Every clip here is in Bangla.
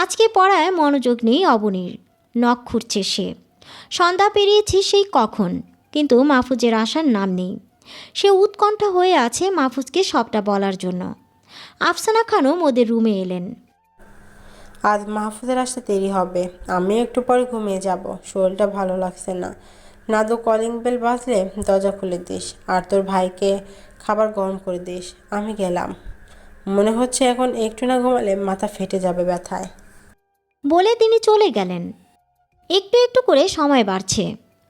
আজকে পড়ায় মনোযোগ নেই অবনীর। নখ খুঁড়ছে সে। সন্ধ্যা পেরিয়েছে সেই কখন, কিন্তু মাহফুজের আসার নাম নেই। সে উৎকণ্ঠা হয়ে আছে মাহফুজকে সবটা বলার জন্য। আফসানা খানম ওদের রুমে এলেন। আজ মাহফুজের আসতে দেরি হবে, আমি একটু পরে ঘুমিয়ে যাব, শরীরটা ভালো লাগছে না। নাদু কলিং বেল বাজলে দরজা খুলে দিস, আর তোর ভাইকে খাবার গরম করে দিস। আমি গেলাম। মনে হচ্ছে এখন একটু না ঘুমালে মাথা ফেটে যাবে ব্যথায়। বলে তিনি চলে গেলেন। একটু একটু করে সময় বাড়ছে।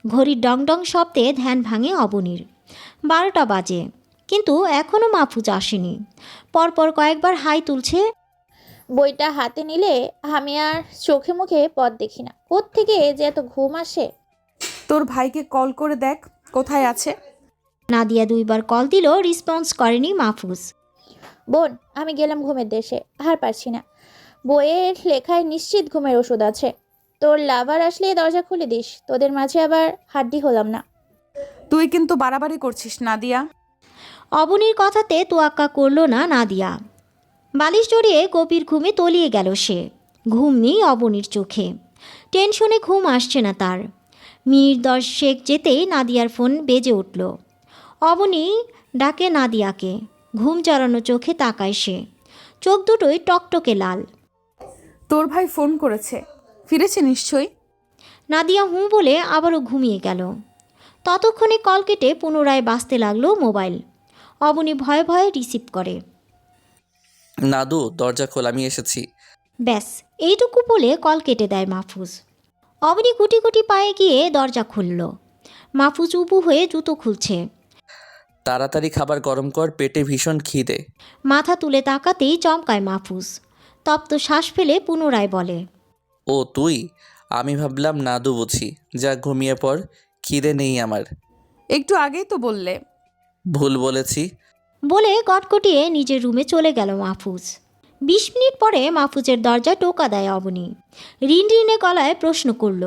ঘড়ির ডং ডং শব্দে ধ্যান ভাঙে অবনীর। 12টা বাজে, কিন্তু এখনও মাহফুজ আসেনি। পরপর কয়েকবার হাই তুলছে। বইটা হাতে নিলে আমি আর চোখে মুখে পথ দেখি না। কোত্থেকে যে এত ঘুম আসে। তোর ভাইকে কল করে দেখ কোথায় আছে। নাদিয়া 2বার কল দিল, রেসপন্স করেনি মাহফুজ। বোন, আমি গেলাম ঘুমের দেশে, আর পারছি না। বইয়ের লেখায় নিশ্চিত ঘুমের ওষুধ আছে। তোর লাভার আসলে দরজা খুলে দিস, তোদের মাঝে আবার হাড্ডি হলাম না। তুই কিন্তু বাড়াবাড়ি করছিস নাদিয়া। অবনীর কথাতে তোয়াক্কা করল না নাদিয়া। বালিশ জড়িয়ে গভীর ঘুমে তলিয়ে গেল সে। ঘুম নেই অবনীর চোখে। টেনশনে ঘুম আসছে না তার। মিনিট 10 যেতেই নাদিয়ার ফোন বেজে উঠল। অবনী ডাকে নাদিয়াকে। ঘুম জড়ানো চোখে তাকায় সে। চোখ দুটোই টকটকে লাল। তোর ভাই ফোন করেছে, ফিরেছে নিশ্চয়ই। নাদিয়া হুঁ বলে আবারও ঘুমিয়ে গেল। ততক্ষণে কল কেটে পুনরায় বাজতে লাগলো মোবাইল। অবনী ভয়ে ভয়ে রিসিভ করে। নাদু, দরজা খোল, আমি এসেছি। ব্যাস, এইটুকু বলে কল কেটে দেয় মাহফুজ। অবনী গুটি গুটি পায়ে গিয়ে দরজা খুলল। মাহফুজ উবু হয়ে জুতো খুলছে। তাড়াতাড়ি খাবার গরম কর, পেটে ভীষণ খিদে। মাথা তুলে তাকাতেই চমকায় মাহফুজ। তপ্ত শ্বাস ফেলে পুনরায় বলে, ও তুই? আমি ভাবলাম নাদু বুঝি। যা ঘুমিয়ে পড়, খিদে নেই আমার। একটু আগেই তো বললে। ভুল বলেছি। বলে কটকটিয়ে নিজের রুমে চলে গেল মাহফুজ। 20 মিনিট পরে মাহফুজের দরজা টোকা দেয় অবনী। রিনরিনে গলায় প্রশ্ন করল।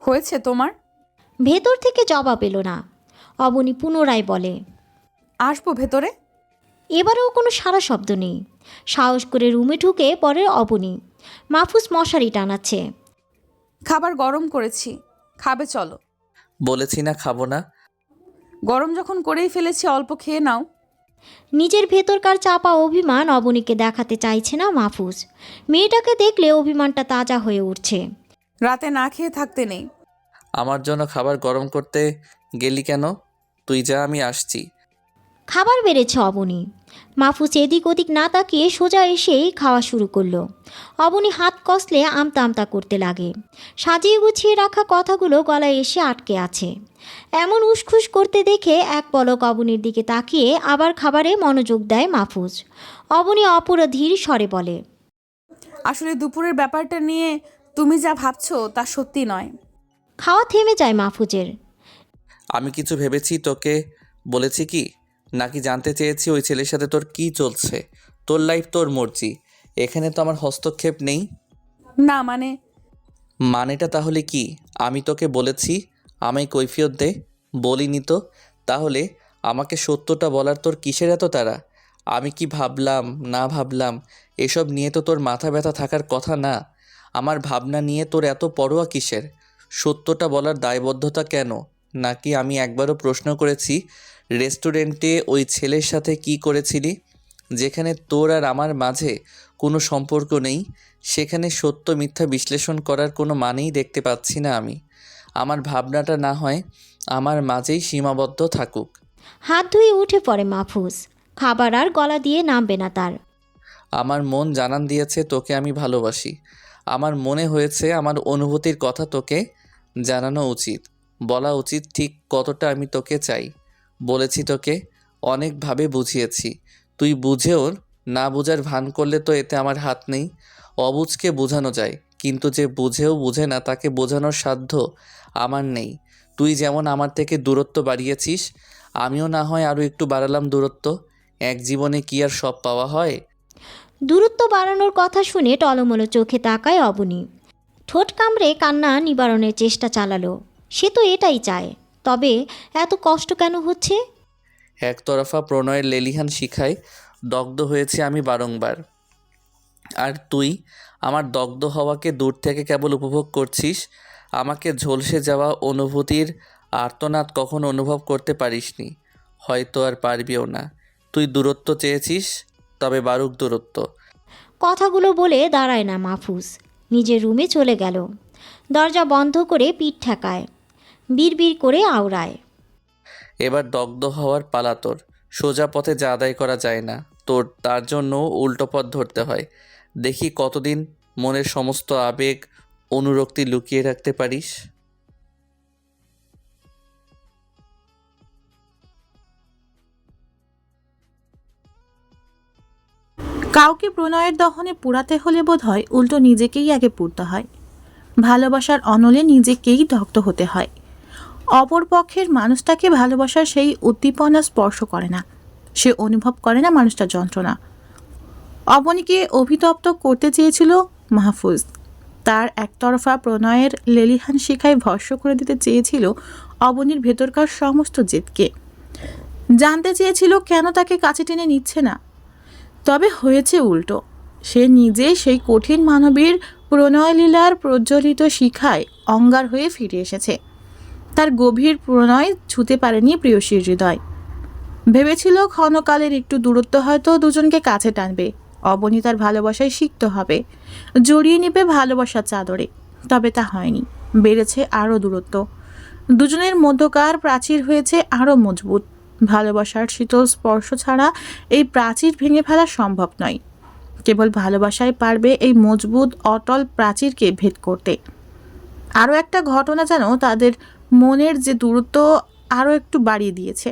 হয়েছে তোমার? ভেতর থেকে জবাব এলো না। অবনী পুনরায় বলে, আসবো ভেতরে। এবারেও কোনো সারা শব্দ নেই। সাহস করে রুমে ঢুকে পড়ে অবনী। মাহফুজ মশারি টানাচ্ছে। খাবার গরম করেছি, খাবে চলো। বলেছি না খাবো না। গরম যখন করেই ফেলেছি অল্প খেয়ে নাও। নিজের ভেতরকার চাপা অভিমান অবনীকে দেখাতে চাইছে না মাহফুজ। মেয়েটাকে দেখলে অভিমানটা তাজা হয়ে উঠছে। রাতে না খেয়ে থাকতে নেই। আমার জন্য খাবার গরম করতে গেলি কেন? তুই যা, আমি আসছি। খাবার বেড়েছে অবনী। মাহফুজ এদিক ওদিক না তাকিয়ে সোজা এসেই খাওয়া শুরু করলো। অবনী হাত কষলে আমতা আমতা করতে লাগে। সাজিয়ে গুছিয়ে রাখা কথাগুলো গলায় এসে আটকে আছে। এমন উসখুস করতে দেখে এক পলক অবনীর দিকে তাকিয়ে আবার খাবারে মনোযোগ দেয় মাহফুজ। অবনী অপরাধীর স্বরে বলে, আসলে দুপুরের ব্যাপারটা নিয়ে তুমি যা ভাবছো তা সত্যি নয়। খাওয়া থেমে যায় মাহফুজের। আমি কিছু ভেবেছি তোকে বলেছি কি? নাকি জানতে চেয়েছি ওই ছেলের সাথে তোর কি চলছে? তোর লাইফ, তোর মর্জি, এখানে তো আমার হস্তক্ষেপ নেই। না মানে? মানেটা তাহলে কি? আমি তোকে বলেছি আমায় কৈফিয়ত দে। বলিনি তো? তাহলে আমাকে সত্যটা বলার তোর কিসের এত তাড়া? আমি কি ভাবলাম না ভাবলাম এসব নিয়ে তো তোর মাথা ব্যথা থাকার কথা না। আমার ভাবনা নিয়ে তোর এত পরোয়া কিসের? সত্যটা বলার দায়বদ্ধতা কেন? নাকি আমি একবারও প্রশ্ন করেছি রেস্টুরেন্টে ওই ছেলের সাথে কি করেছিলি? যেখানে তোর আর আমার মাঝে কোনো সম্পর্ক নেই, সেখানে সত্য মিথ্যা বিশ্লেষণ করার কোনো মানেই দেখতে পাচ্ছি না আমি। আমার ভাবনাটা না হয় আমার মাঝেই সীমাবদ্ধ থাকুক। হাত ধুয়ে উঠে পড়ে মাহফুজ। খাবার আর গলা দিয়ে নামবে না তার। আমার মন জানান দিয়েছে তোকে আমি ভালোবাসি। আমার মনে হয়েছে আমার অনুভূতির কথা তোকে জানানো উচিত, বলা উচিত ঠিক কতটা আমি তোকে চাই। বলেছি তোকে, অনেকভাবে বুঝিয়েছি। তুই বুঝেও না বোঝার ভান করলে তো এতে আমার হাত নেই। অবুঝকে বোঝানো যায়, কিন্তু যে বুঝেও বুঝে না তাকে বোঝানোর সাধ্য আমার নেই। তুই যেমন আমার থেকে দূরত্ব বাড়িয়েছিস, আমিও না হয় আরও একটু বাড়ালাম দূরত্ব। এক জীবনে কি আর সব পাওয়া হয়? দূরত্ব বাড়ানোর কথা শুনে টলমলো চোখে তাকায় অবনী। ঠোঁট কামড়ে কান্না নিবারণের চেষ্টা চালালো। সে তো এটাই চায়। তবে এত কষ্ট কেন হচ্ছে? একতরফা প্রণয়ের লেলিহান শিখায় দগ্ধ হয়েছি আমি বারংবার। আর তুই আমার দগ্ধ হওয়াকে দূর থেকে কেবল উপভোগ করছিস। আমাকে ঝলসে যাওয়া অনুভূতির আর্তনাদ কখনো অনুভব করতে পারিসনি, হয়তো আর পারবিও না। তুই দূরত্ব চেয়েছিস, তবে বারুক দূরত্ব। কথাগুলো বলে দাঁড়ায় না মাহফুজ, নিজের রুমে চলে গেল। দরজা বন্ধ করে পিঠ ঠেকায়, বিড়বিড় করে আওড়ায়। এবার দগ্ধ হওয়ার পালা তোর। সোজা পথে যা আদায় করা যায় না, তোর তার জন্য উল্টো পথ ধরতে হয়। দেখি কতদিন মনের সমস্ত আবেগ অনুরক্তি লুকিয়ে রাখতে পারিস। কাউকে প্রণয়ের দহনে পুড়াতে হলে বোধ হয় উল্টো নিজেকেই আগে পুড়তে হয়। ভালোবাসার অনলে নিজেকেই দগ্ধ হতে হয়। অপর পক্ষের মানুষটাকে ভালোবাসার সেই উদ্দীপনা স্পর্শ করে না, সে অনুভব করে না মানুষটার যন্ত্রণা। অবনীকে অভিতপ্ত করতে চেয়েছিল মাহফুজ, তার একতরফা প্রণয়ের লেলিহান শিখায় ভস্ম করে দিতে চেয়েছিল অবনীর ভেতরকার সমস্ত জেদকে। জানতে চেয়েছিল কেন তাকে কাছে টেনে নিচ্ছে না। তবে হয়েছে উল্টো, সে নিজে সেই কঠিন মানবীর প্রণয়লীলার প্রজ্বলিত শিখায় অঙ্গার হয়ে ফিরে এসেছে। তার গভীর প্রণয় ছুঁতে পারেনি প্রেয়সীর হৃদয়। ভেবেছিল ক্ষণকালের একটু দূরত্ব হয়তো দুজনকে কাছে টানবে, অবনী তার ভালোবাসায় সিক্ত হবে, জড়িয়ে নেবে ভালোবাসার চাদরে। তবে তা হয়নি, বেড়েছে আরও দূরত্ব। দুজনের মধ্যকার প্রাচীর হয়েছে আরও মজবুত। ভালোবাসার শীতল স্পর্শ ছাড়া এই প্রাচীর ভেঙে ফেলা সম্ভব নয়। কেবল ভালোবাসায় পারবে এই মজবুত অটল প্রাচীরকে ভেদ করতে। আরও একটা ঘটনা যেন তাদের মনের যে দূরত্ব আরও একটু বাড়িয়ে দিয়েছে।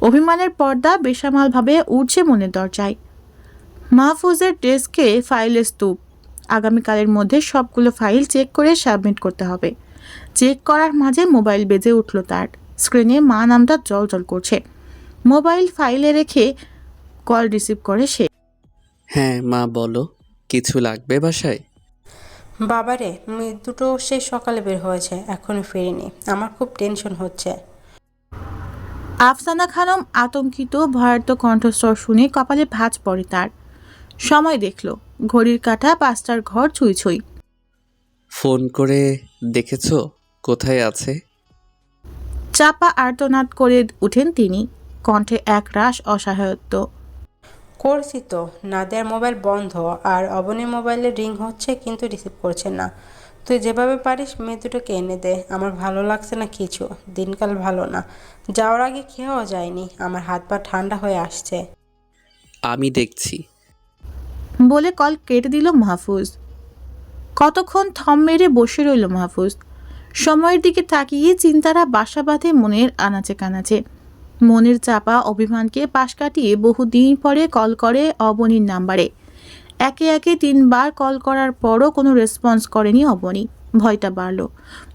অভিমানের পর্দা বেসামালভাবে উঠছে মনের দরজায়। মাহফুজের ডেস্কে ফাইলের স্তূপ। আগামীকালের মধ্যে সবগুলো ফাইল চেক করে সাবমিট করতে হবে। চেক করার মাঝে মোবাইল বেজে উঠল তার। স্ক্রিনে মা নামটা জলজল করছে। মোবাইল ফাইলে রেখে কল রিসিভ করে সে। হ্যাঁ মা, বলো, কিছু লাগবে বাসায়? বাবারে, মেয়ে দুটো সেই সকালে বের হয়েছে, এখনো ফেরেনি। আমার খুব টেনশন হচ্ছে। আফসানা খানম আতঙ্কিত ভয়ার্ত কণ্ঠস্বর শুনে কপালে ভাঁজ পড়ে তার। সময় দেখল, ঘড়ির কাঁটা 5টার ঘর ছুঁই ছুঁই। ফোন করে দেখেছো কোথায় আছে? চাপা আর্তনাদ করে উঠেন তিনি, কণ্ঠে এক রাশ অসহায়ত্ব। করছি তো, নাদিয়ার মোবাইল বন্ধ আর অবনীর মোবাইলে রিং হচ্ছে কিন্তু রিসিভ করছে না। তুই যেভাবে পারিস মেয়ে দুটোকে এনে দে। আমার ভালো লাগছে না কিছু, দিনকাল ভালো না। যাওয়ার আগে খেয়েও যায়নি, আমার হাত পা ঠান্ডা হয়ে আসছে। আমি দেখছি। বলে কল কেটে দিল মাহফুজ। কতক্ষণ থম মেরে বসে রইল মাহফুজ। সময়ের দিকে তাকিয়ে চিন্তারা বাসা বাঁধে মনের আনাচে কানাচে। মনের চাপা অভিমানকে পাশ কাটিয়ে বহুদিন পরে কল করে অবনীর নাম্বারে। একে একে 3বার কল করার পরও কোনো রেসপন্স করেনি অবনী। ভয়টা বাড়ল,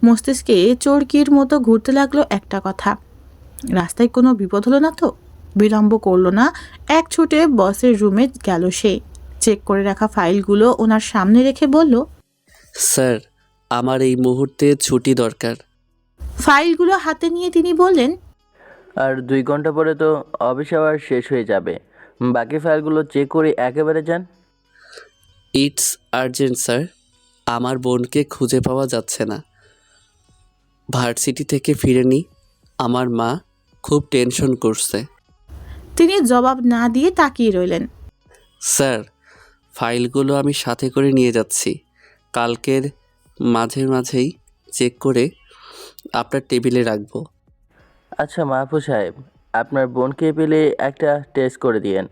মস্তিষ্কে চরকির মতো ঘুরতে লাগলো একটা কথা, রাস্তায় কোনো বিপদ হলো না তো? বিলম্ব করলো না, এক ছুটে বসের রুমে গেল সে। চেক করে রাখা ফাইলগুলো ওনার সামনে রেখে বলল, স্যার, আমার এই মুহূর্তে ছুটি দরকার। ফাইলগুলো হাতে নিয়ে তিনি বললেন, আর 2 ঘন্টা পরে তো অফিস আওয়ার শেষ হয়ে যাবে। বাকি ফাইলগুলো চেক করে একেবারে যান। ইটস আর্জেন্ট স্যার, আমার বোনকে খুঁজে পাওয়া যাচ্ছে না। ভার্সিটি থেকে ফিরেনি, আমার মা খুব টেনশন করছে। তিনি জবাব না দিয়ে তাকিয়ে রইলেন। স্যার, ফাইলগুলো আমি সাথে করে নিয়ে যাচ্ছি। কালকের মাঝেই চেক করে আপনার টেবিলে রাখবো। আচ্ছা মাহফুজ সাহেব, আপনার বোনকে পেলে একটা টেস্ট করে দিয়েন।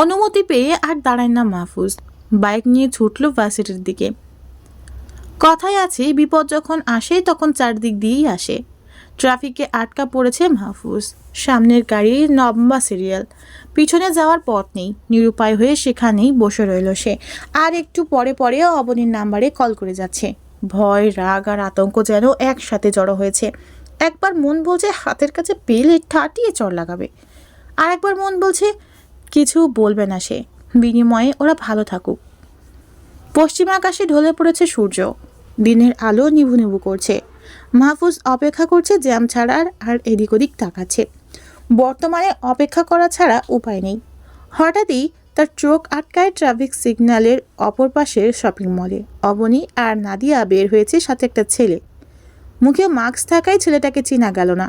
অনুমতি পেয়ে আর দাঁড়ায় না মাহফুজ, বাইক নিয়ে ছুটল ভার্সিটির দিকে। কথায় আছে, বিপদ যখন আসে তখন চারদিক দিয়েই আসে। ট্রাফিকে আটকা পড়েছে মাহফুজ। সামনের গাড়ির লম্বা সিরিয়াল, পিছনে যাওয়ার পথ নেই। নিরুপায় হয়ে সেখানেই বসে রইল সে। আর একটু পরে পরে অবনীর নাম্বারে কল করে যাচ্ছে। ভয়, রাগ আর আতঙ্ক যেন একসাথে জড়ো হয়েছে। একবার মন বলছে হাতের কাছে পেলে ঠাটিয়ে চড় লাগাবে, আর একবার মন বলছে কিছু বলবে না সে, বিনিময়ে ওরা ভালো থাকুক। পশ্চিম আকাশে ঢলে পড়েছে সূর্য, দিনের আলো নিভু নিভু করছে। মাহফুজ অপেক্ষা করছে জ্যাম ছাড়ার, আর এদিক ওদিক তাকাচ্ছে। বর্তমানে অপেক্ষা করা ছাড়া উপায় নেই। হঠাৎই তার চোখ আটকায় ট্রাফিক সিগন্যালের অপর পাশের শপিং মলে। অবনী আর নাদিয়া বের হয়েছে, সাথে একটা ছেলে। মুখে মাস্ক থাকায় ছেলেটাকে চেনা গেল না।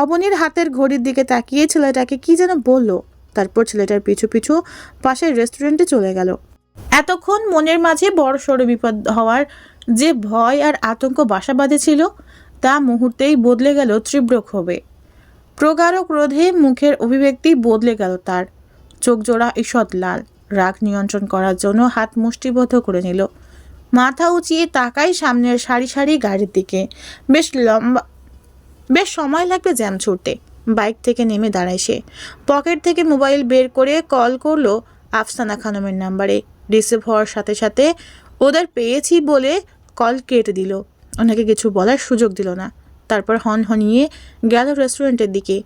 অবনীর হাতের ঘড়ির দিকে তাকিয়ে ছেলেটাকে কি যেন বলল, তারপর ছেলেটার পিছু পিছু পাশের রেস্টুরেন্টে চলে গেল। এতক্ষণ মনের মাঝে বড় সড় বিপদ হওয়ার যে ভয় আর আতঙ্ক বাসা বাঁধেছিল, তা মুহূর্তেই বদলে গেল তীব্র ক্ষোভে। প্রগাঢ় ক্রোধে মুখের অভিব্যক্তি বদলে গেল তার। চোখ জোড়া ঈষৎ লাল। রাগ নিয়ন্ত্রণ করার জন্য হাত মুষ্টিবদ্ধ করে নিল। মাথা উঁচিয়ে তাকায় সামনের সারি সারি গাড়ির দিকে। বেশ সময় লাগবে জ্যাম ছুটতে। বাইক থেকে নেমে দাঁড়ায় সে। পকেট থেকে মোবাইল বের করে কল করলো আফসানা খানমের নাম্বারে। রিসিভ হওয়ার সাথে সাথে ওদের পেয়েছি বলে কল কেটে দিল। ওনাকে কিছু বলার সুযোগ দিল না। তারপর হনহনিয়ে গেল রেস্টুরেন্টের দিকে।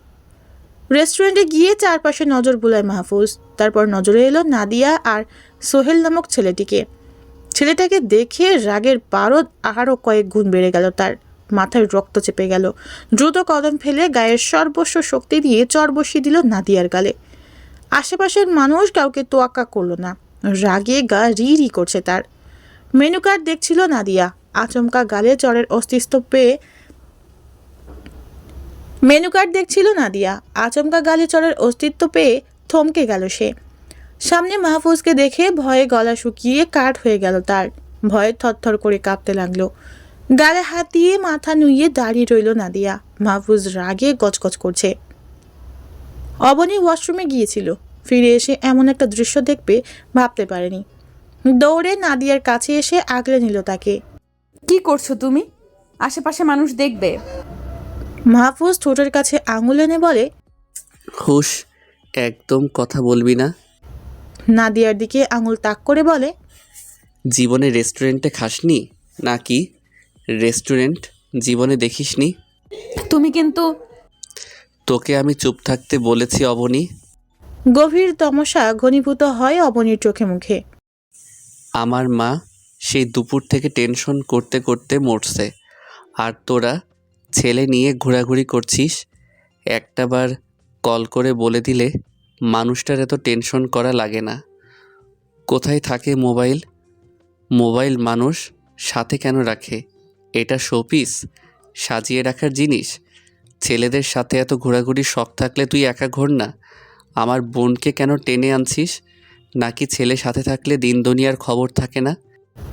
রেস্টুরেন্টে গিয়ে চারপাশে নজর বুলায় মাহফুজ। তারপর নজরে এলো নাদিয়া আর সোহেল নামক ছেলেটিকে। ছেলেটাকে দেখে রাগের পারদ আরও কয়েক গুণ বেড়ে গেল তার। মাথায় রক্ত চেপে গেল। দ্রুত কদম ফেলে গায়ের সর্বস্ব শক্তি দিয়ে চর বসিয়ে দিল নাদিয়ার গালে। আশেপাশের মানুষ কাউকে তোয়াক্কা করলো না। রাগে গা রি রি করছে তার। মেনু কার্ড দেখছিল নাদিয়া। আচমকা গালে চরের অস্তিত্ব পেয়ে থমকে গেল সে। সামনে মাহফুজকে দেখে ভয়ে গলা শুকিয়ে কাঠ হয়ে গেল তার। ভয়ে থরথর করে কাঁপতে লাগলো। গালে হাত দিয়ে মাথা নুইয়ে দাঁড়িয়ে রইল নাদিয়া। মাহফুজ রাগে গজগজ করছে। অবনী ওয়াশরুমে গিয়েছিল। ফিরে এসে এমন একটা দৃশ্য দেখবে ভাবতে পারেনি। দৌড়ে নাদিয়ার কাছে এসে আগলে নিল তাকে। কি করছো তুমি? আশেপাশে মানুষ দেখবে। মাহফুজ ঠোঁটের কাছে আঙুল এনে বলে, হুশ, একদম কথা বলবি না। নাদিয়ার দিকে আঙুল তাক করে বলে, জীবনে রেস্টুরেন্টে খাসনি নাকি? রেস্টুরেন্ট জীবনে দেখিসনি? তুমি কিন্তু তোকে আমি চুপ থাকতে বলেছি অবনী। গভীর তমসা ঘনীভূত হয় অবনীর চোখে মুখে। আমার মা সেই দুপুর থেকে টেনশন করতে করতে মরছে, আর তোরা ছেলে নিয়ে ঘোরাঘুরি করছিস। একটাবার কল করে বলে দিলে মানুষটার এত টেনশন করা লাগে না। কোথায় থাকে মোবাইল? মোবাইল মানুষ সাথে কেন রাখে? এটা শোপিস, সাজিয়ে রাখার জিনিস। ছেলেদের সাথে এত ঘোরাঘুরি শখ থাকলে তুই একা ঘোর না। আমার বোনকে কেন টেনে আনছিস? নাকি ছেলে সাথে থাকলে দিন দুনিয়ার খবর থাকে না?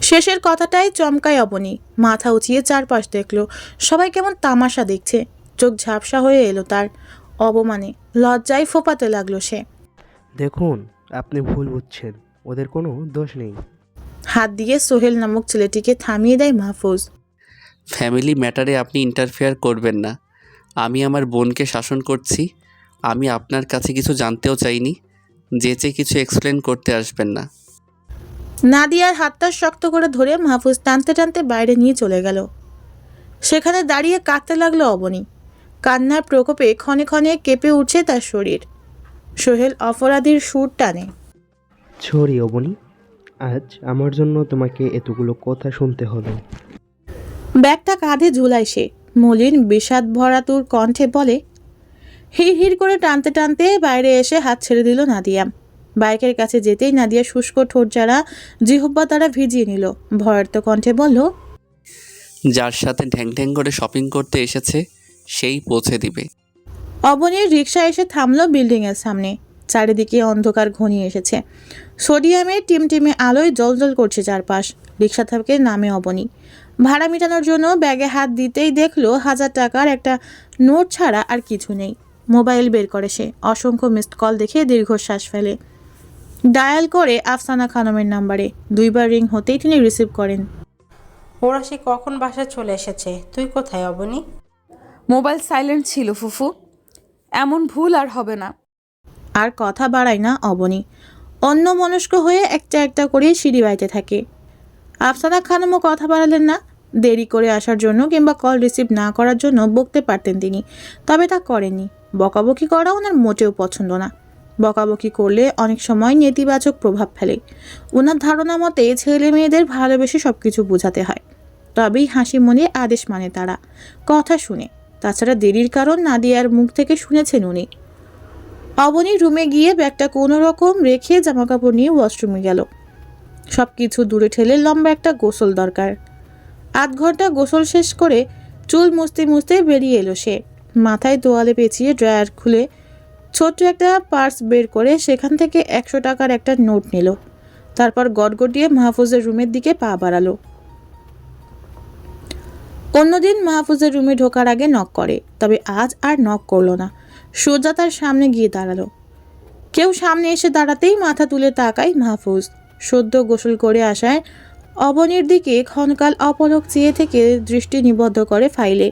শেষের কথাটাই চমকায় অবনী। মাথা উঁচিয়ে চারপাশ দেখলো। সবাই কেমন তামাশা দেখছে। চোখ ঝাপসা হয়ে এলো তার। অবমানে লজ্জায় ফোপাতে লাগলো সে। দেখুন, আপনি ভুল বুঝছেন, ওদের কোনো দোষ নেই। হাত দিয়ে সোহেল নামক ছেলেটিকে থামিয়ে দেয় মাহফুজ। ফ্যামিলি ম্যাটারে আপনি ইন্টারফেয়ার করবেন না। আমি আমার বোনকে শাসন করছি। আমি আপনার কাছে কিছু জানতেও চাইনি। যেচে কিছু এক্সপ্লেন করতে আসবেন না। নাদিয়ার হাতটা শক্ত করে ধরে মাহফুজ টানতে টানতে বাইরে নিয়ে চলে গেল। সেখানে দাঁড়িয়ে কাঁদতে লাগলো অবনী। কান্নার প্রকোপে ক্ষণে ক্ষণে কেঁপে উঠছে তার শরীর। সোহেল অপরাধীর সুর টানে, সরি অবনী, আজ আমার জন্য তোমাকে এতগুলো কথা শুনতে হলো। ব্যাগটা কাঁধে ঝুলায় সে। মলিন বিষাদ ভরাতুর কণ্ঠে বলে, হিড় হিড় করে টানতে টানতে বাইরে এসে হাত ছেড়ে দিল নাদিয়া। বাইকের কাছে যেতেই নাদিয়া শুষ্ক ঠোঁট যারা জিহ্বা তারা ভিজিয়ে নিল। ভয়ার্ত কণ্ঠে বলল, যার সাথে ঢ্যাং ঢ্যাং করে শপিং করতে এসেছে সেই পৌঁছে দিবে। অবনীর রিকশা এসে থামলো বিল্ডিংয়ের সামনে। চারিদিকে অন্ধকার ঘনিয়ে এসেছে। সোডিয়ামের টিমটিমে আলোয় জ্বলজ্বল করছে চারপাশ। রিকশা থেকে নামে অবনী। ভাড়া মেটানোর জন্য ব্যাগে হাত দিতেই দেখলো 1000 টাকার একটা নোট ছাড়া আর কিছু নেই। মোবাইল বের করে সে। অসংখ্য মিসড কল দেখে দীর্ঘশ্বাস ফেলে। ডায়াল করে আফসানা খানমের নাম্বারে। 2 বার রিং হতেই তিনি রিসিভ করেন। ওরা সে কখন বাসায় চলে এসেছে? তুই কোথায় অবনী? মোবাইল সাইলেন্ট ছিল ফুফু। এমন ভুল আর হবে না। আর কথা বাড়ায় না অবনী। অন্য মনস্ক হয়ে একটা একটা করে সিঁড়ি বাইতে থাকে। আফসানা খানমও কথা বাড়ালেন না। দেরি করে আসার জন্য কিংবা কল রিসিভ না করার জন্য বকতে পারতেন তিনি, তবে তা করেননি। বকাবকি করা ওনার মোটেও পছন্দ না। বকাবকি করলে অনেক সময় নেতিবাচক প্রভাব ফেলে। ওনার ধারণা মতে ছেলে মেয়েদের ভালোবেসে সব কিছু বোঝাতে হয়, তবেই হাসি মনে আদেশ মানে তারা। কথা শুনে তাছাড়া দেরির কারণ নাদিয়ার মুখ থেকে শুনেছেন উনি। অবনী রুমে গিয়ে ব্যাগটা কোনো রকম রেখে জামাকাপড় নিয়ে ওয়াশরুমে গেল। সব কিছু দূরে ঠেলে লম্বা একটা গোসল দরকার। 8 ঘন্টা গোসল শেষ করে চুল মুছতে মুছতে বেরিয়ে এলো সে। মাথায় তোয়ালে পেঁচিয়ে ড্রয়ার খুলে ছোট্ট একটা পার্স বের করে সেখান থেকে 100 টাকার একটা নোট নিল। তারপর গটগটিয়ে মাহফুজের রুমের দিকে পা বাড়ালো। অন্যদিন মাহফুজের রুমে ঢোকার আগে নক করে, তবে আজ আর নক করলো না। সোজা তার সামনে গিয়ে দাঁড়ালো। কেউ সামনে এসে দাঁড়াতেই মাথা তুলে তাকায় মাহফুজ। সদ্য গোসল করে আসায় অবনীর দিকে ক্ষণকাল অপলক চেয়ে থেকে দৃষ্টি নিবদ্ধ করে ফাইলে।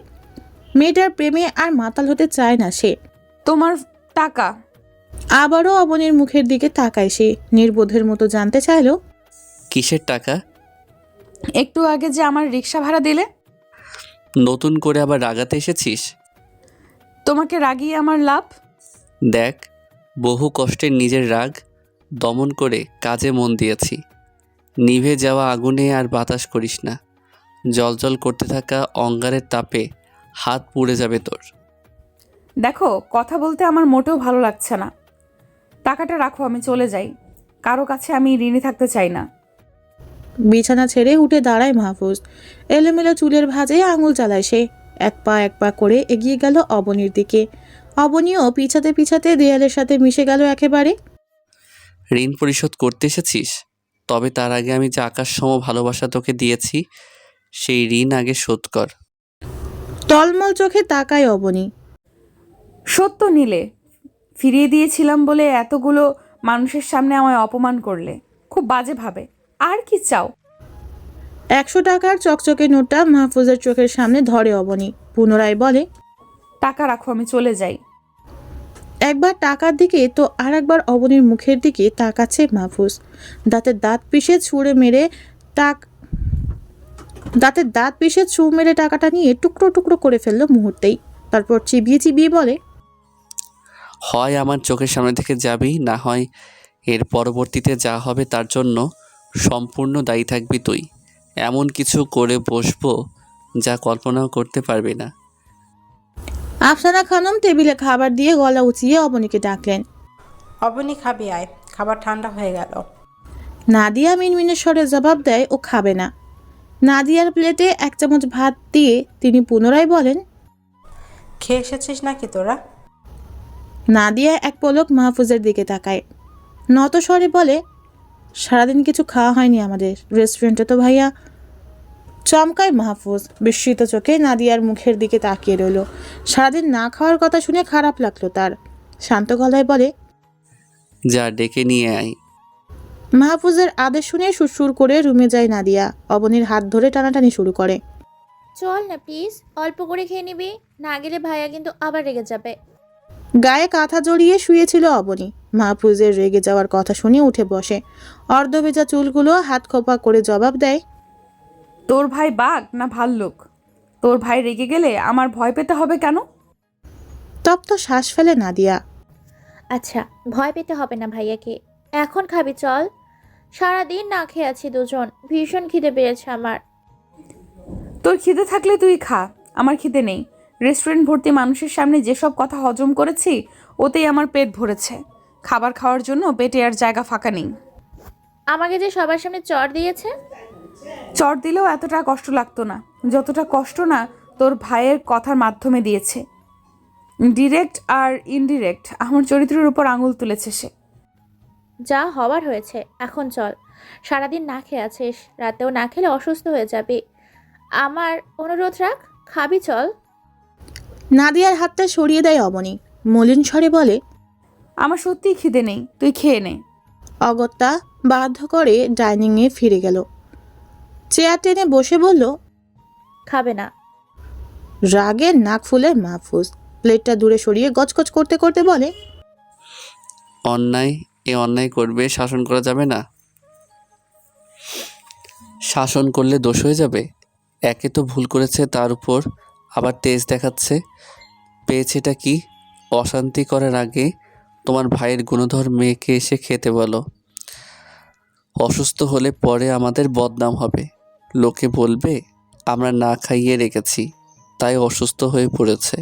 মেয়েটার প্রেমে আর মাতাল হতে চায় না সে। তোমার টাকা। আবারও অবনীর মুখের দিকে তাকায় সে, নির্বোধের মতো জানতে চাইলো, কিসের টাকা? একটু আগে যে আমার রিক্সা ভাড়া দিলে। নতুন করে আবার রাগাতে এসেছিস? তোমাকে রাগিয়ে আমার লাভ? দেখ, বহু কষ্টে নিজের রাগ দমন করে কাজে মন দিয়েছি। নিভে যাওয়া আগুনে আর বাতাস করিস না। জ্বলজ্বল করতে থাকা অঙ্গারের তাপে হাত পুড়ে যাবে তোর। দেখো, কথা বলতে আমার মোটেও ভালো লাগছে না। টাকাটা রাখো, আমি চলে যাই। কারো কাছে আমি ঋণী থাকতে চাই না। বিছানা ছেড়ে উঠে দাঁড়ায় মাহফুজ। এলোমেলো চুলের ভাঁজে আঙুল চালায় সে। এক পা করে এগিয়ে গেল অবনীর দিকে। অবনীও পিছাতে পিছাতে দেয়ালের সাথে মিশে গেল একেবারে। ঋণ পরিশোধ করতে এসেছিস? তবে তার আগে আমি যে আকাশসম ভালোবাসা তোকে দিয়েছি, সেই ঋণ আগে শোধ কর। টলমল চোখে তাকায় অবনী। সত্য নিলে, ফিরিয়ে দিয়েছিলাম বলে এতগুলো মানুষের সামনে আমায় অপমান করলে, খুব বাজেভাবে। আর কি চাও? 100 টাকার চকচকে নোটটা মাহফুজের চোখের সামনে ধরে অবনী। পুনরায় বলে, টাকা রাখো, আমি চলে যাই। একবার টাকার দিকে তো আর একবার অবনীর মুখের দিকে তাকাচ্ছে মাহফুজ। দাঁতের দাঁত পিষে ছুঁ মেরে টাকাটা নিয়ে টুকরো টুকরো করে ফেললো মুহূর্তেই। তারপর চিবিয়ে চিবিয়ে বলে, হয় আমার চোখের সামনে থেকে যাবি, না হয় এর পরবর্তীতে যা হবে তার জন্য সম্পূর্ণ দায়ী থাকবি তুই। এমন কিছু করে বসবো যা কল্পনাও করতে পারবি না। আফসানা খানম টেবিলে খাবার দিয়ে গলা উঁচিয়ে অবনীকে ডাকলেন। অবনী খাবি আয়, খাবার ঠান্ডা হয়ে গেল। নাদিয়া মিনমিনের স্বরে জবাব দেয় ও খাবে না। নাদিয়ার প্লেটে 1 চামচ ভাত দিয়ে তিনি পুনরায় বলেন, খেয়ে এসেছিস নাকি তোরা? নাদিয়া এক পলক মাহফুজের দিকে তাকায়, নত স্বরে বলে, সারাদিন কিছু খাওয়া হয়নি আমাদের, রেস্টুরেন্টে তো ভাইয়া। চমকায় মাহফুজ। বিস্মিত চোখে নাদিয়ার মুখের দিকে তাকিয়ে রইল। সারাদিন না খাওয়ার কথা শুনে খারাপ লাগলো তার। শান্ত গলায় বলে, যা ডেকে নিয়ে আয়। মাহফুজের আদেশ শুনে সুরসুর করে রুমে যায় নাদিয়া। অবনীর হাত ধরে টানাটানি শুরু করে। চল না প্লিজ, অল্প করে খেয়ে নিবি, না গেলে ভাইয়া কিন্তু আবার রেগে যাবে। গায়ে কাঁথা জড়িয়ে শুয়েছিল অবনী। মাহফুজের রেগে যাওয়ার কথা শুনে উঠে বসে। অর্ধভেজা চুলগুলো হাত খোপা করে জবাব দেয়, তোর ভাই বাঘ না ভাল্লুক? তোর ভাই রেগে গেলে আমার ভয় পেতে হবে কেন? তপ্ত শ্বাস ফেলে নাদিয়া। আচ্ছা, ভয় পেতে হবে না ভাইয়াকে। এখন খাবি চল। সারাদিন না খেয়ে আছি দুজন, ভীষণ খিদে পেয়েছে আমার। তোর খিদে থাকলে তুই খা, আমার খিদে নেই। রেস্টুরেন্ট ভর্তি মানুষের সামনে যেসব কথা হজম করেছি, ওতেই আমার পেট ভরেছে। খাবার খাওয়ার জন্য পেটে আর জায়গা ফাঁকা নেই। আমাকে যে সবার সামনে চড় দিয়েছে। চট দিলেও এতটা কষ্ট লাগতো না যতটা কষ্ট না তোর ভাইয়ের কথার মাধ্যমে দিয়েছে। ডিরেক্ট আর ইনডিরেক্ট আমার চরিত্রের উপর আঙুল তুলেছে সে। যা হওয়ার হয়েছে, এখন চল। সারাদিন না খেয়ে আছিস, রাতেও না খেলে অসুস্থ হয়ে যাবি। আমার অনুরোধ রাখ, খাবি চল। নাদিয়ার হাতটা সরিয়ে দেয় অবনী। মলিন স্বরে বলে, আমার সত্যিই খিদে নেই, তুই খেয়ে নে। অগত্যা বাধ্য করে ডাইনিংয়ে ফিরে গেল। চেয়ার টেনে বসে বলল, খাবে না। রাগে নাক ফুলে মাহফুজ। প্লেটটা দূরে সরিয়ে গজগজ করতে করতে বলে, অন্যায় অন্যায় করবে, শাসন করা যাবে না? শাসন করলে দোষ হয়ে যাবে? একে তো ভুল করেছে, তার উপর আবার তেজ দেখাচ্ছে। পেয়েছেটা কি? অশান্তি করার আগে তোমার ভাইয়ের গুণধর মেয়েকে এসে খেতে বলো। অসুস্থ হলে পরে আমাদের বদনাম হবে। লোকে বলবে আমরা না খাইয়ে রেখেছি। তাই অসুস্থ হয়ে পড়েছে।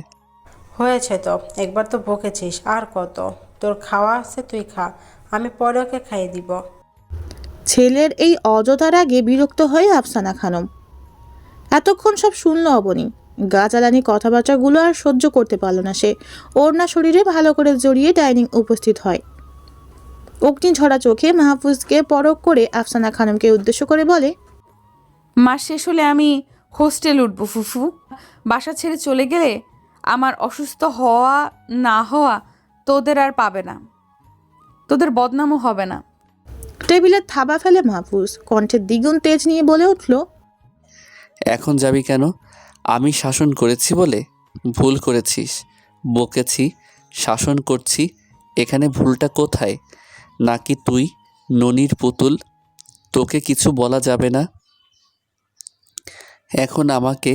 হয়েছে তো, একবার তো বকেছিস, আর কত? তোর খাওয়া আছে, তুই খা, আমি পরে ওকে খাইয়ে দিব। ছেলের এই অযথার আগে বিরক্ত হয়ে আফসানা খানম। এতক্ষণ সব শুনল অবনী। গা জ্বালানি কথাবার্তাগুলো আর সহ্য করতে পারল না সে। ওড়না শরীরে ভালো করে জড়িয়ে ডাইনিং উপস্থিত হয়। অগ্নিঝরা চোখে মাহফুজকে পরখ করে আফসানা খানমকে উদ্দেশ্য করে বলে, মাস শেষ হলে আমি হোস্টেল উঠব ফুফু। বাসা ছেড়ে চলে গেলে আমার অসুস্থ হওয়া না হওয়া তোদের আর পাবে না, তোদের বদনামও হবে না। টেবিলে থাবা ফেলে মাহফুজ, কণ্ঠের দ্বিগুণ তেজ নিয়ে বলে উঠল, এখন যাবি কেন? আমি শাসন করেছি বলে? ভুল করেছিস, বকেছি, শাসন করছি, এখানে ভুলটা কোথায়? নাকি তুই ননির পুতুল, তোকে কিছু বলা যাবে না? এখন আমাকে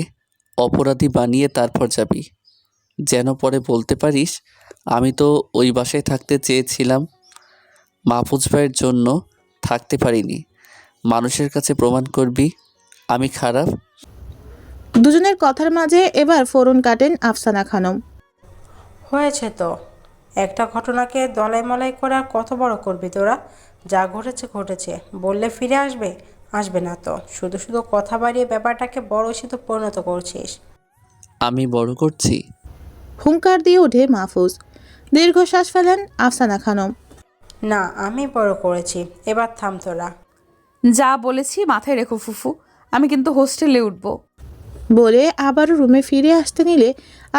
অপরাধী বানিয়ে তারপর যাবি, যেন পরে বলতে পারিস আমি তো ওই বাসায় থাকতে চেয়েছিলাম, মাহফুজ ভাইয়ের জন্য থাকতে পারিনি। মানুষের কাছে প্রমাণ করবি আমি খারাপ। দুজনের কথার মাঝে এবার ফোরন কাটেন আফসানা খানম। হয়েছে তো, একটা ঘটনাকে দলাই মলাই করে আর কত বড় করবি তোরা? যা ঘটেছে ঘটেছে, বললে ফিরে আসবে? আসবে না তো। শুধু শুধু কথা বাড়িয়ে ব্যাপারটাকে বড় শীত পরিণত করছিস। আমি বড় করছি? হুঙ্কার দিয়ে ওঠে মাহফুজ। দীর্ঘশ্বাস ফেলেন আফসানা খানম। না, আমি বড় করেছি, এবার থাম তোরা। যা বলেছি মাথায় রেখো ফুফু, আমি কিন্তু হোস্টেলে উঠব। বলে আবারও রুমে ফিরে আসতে নিলে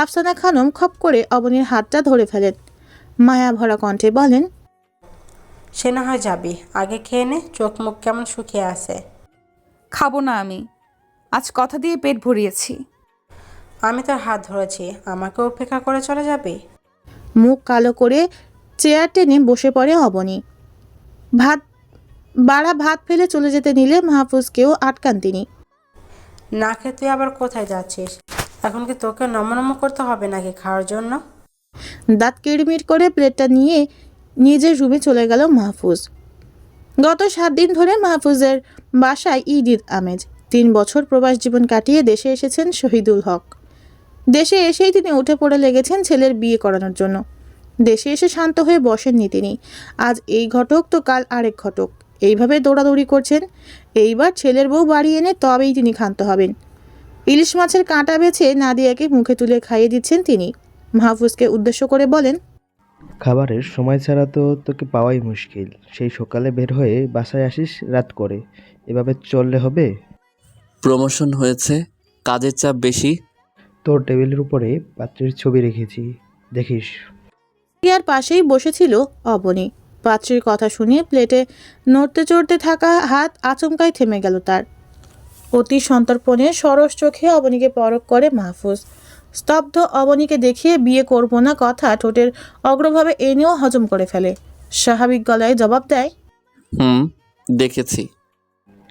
আফসানা খানম খপ করে অবনীর হাতটা ধরে ফেলেন। মায়া ভরা কণ্ঠে বলেন, সে না হয় যাবি, আগে খেয়ে নে, চোখ মুখ কেমন শুকিয়ে আছে। খাবো না আমি, আজ কথা দিয়ে পেট ভরিয়েছি। আমি তোর হাত ধরেছি, আমাকে উপেক্ষা করে চলে যাবি? মুখ কালো করে চেয়ার টেনে বসে পড়ে অবনী। ভাত ফেলে চলে যেতে নিলে মাহফুজকেও আটকান তিনি। না খেয়ে তুই আবার কোথায় যাচ্ছিস? এখন কি তোকে নমনম করতে হবে নাকি খাওয়ার জন্য? দাঁত কিড়মিড় করে প্লেটটা নিয়ে নিজের রুমে চলে গেল মাহফুজ। গত 7 দিন ধরে মাহফুজের বাসায় ঈদ আমেজ। 3 বছর প্রবাস জীবন কাটিয়ে দেশে এসেছেন শহীদুল হক। দেশে এসেই তিনি উঠে পড়ে লেগেছেন ছেলের বিয়ে করানোর জন্য। দেশে এসে শান্ত হয়ে বসেননি তিনি। আজ এই ঘটক তো কাল আরেক ঘটক, এইভাবে দৌড়াদৌড়ি করছেন। এইবার ছেলের বউ বাড়ি এনে তবেই তিনি ক্ষান্ত হবেন। ইলিশ মাছের কাঁটা বেছে নাদিয়াকে মুখে তুলে খাইয়ে দিচ্ছেন তিনি। মাহফুজকে উদ্দেশ্য করে বলেন, খাবারের সময় ছাড়া তো তোকে পাওয়াই মুশকিল। সেই সকালে বের হয়ে বাসায় আসিস রাত করে। এভাবে চললে হবে? প্রমোশন হয়েছে, কাজের চাপ বেশি। তোর টেবিলের উপরে পাত্রের ছবি রেখেছি, দেখিস। ইয়ার পাশেই বসেছিল অবনী। পাত্রীর কথা শুনে প্লেটে নড়তে চড়তে থাকা হাত আচমকাই থেমে গেল তার। অতি সন্তর্পণে সরস চোখে অবনীকে পরখ করে মাহফুজ। স্তব্ধ অবনীকে দেখিয়ে বিয়ে করব না কথা ঠোঁটের অগ্রভাবে এনেও হজম করে ফেলে। স্বাভাবিক গলায় জবাব দেয়, দেখেছি।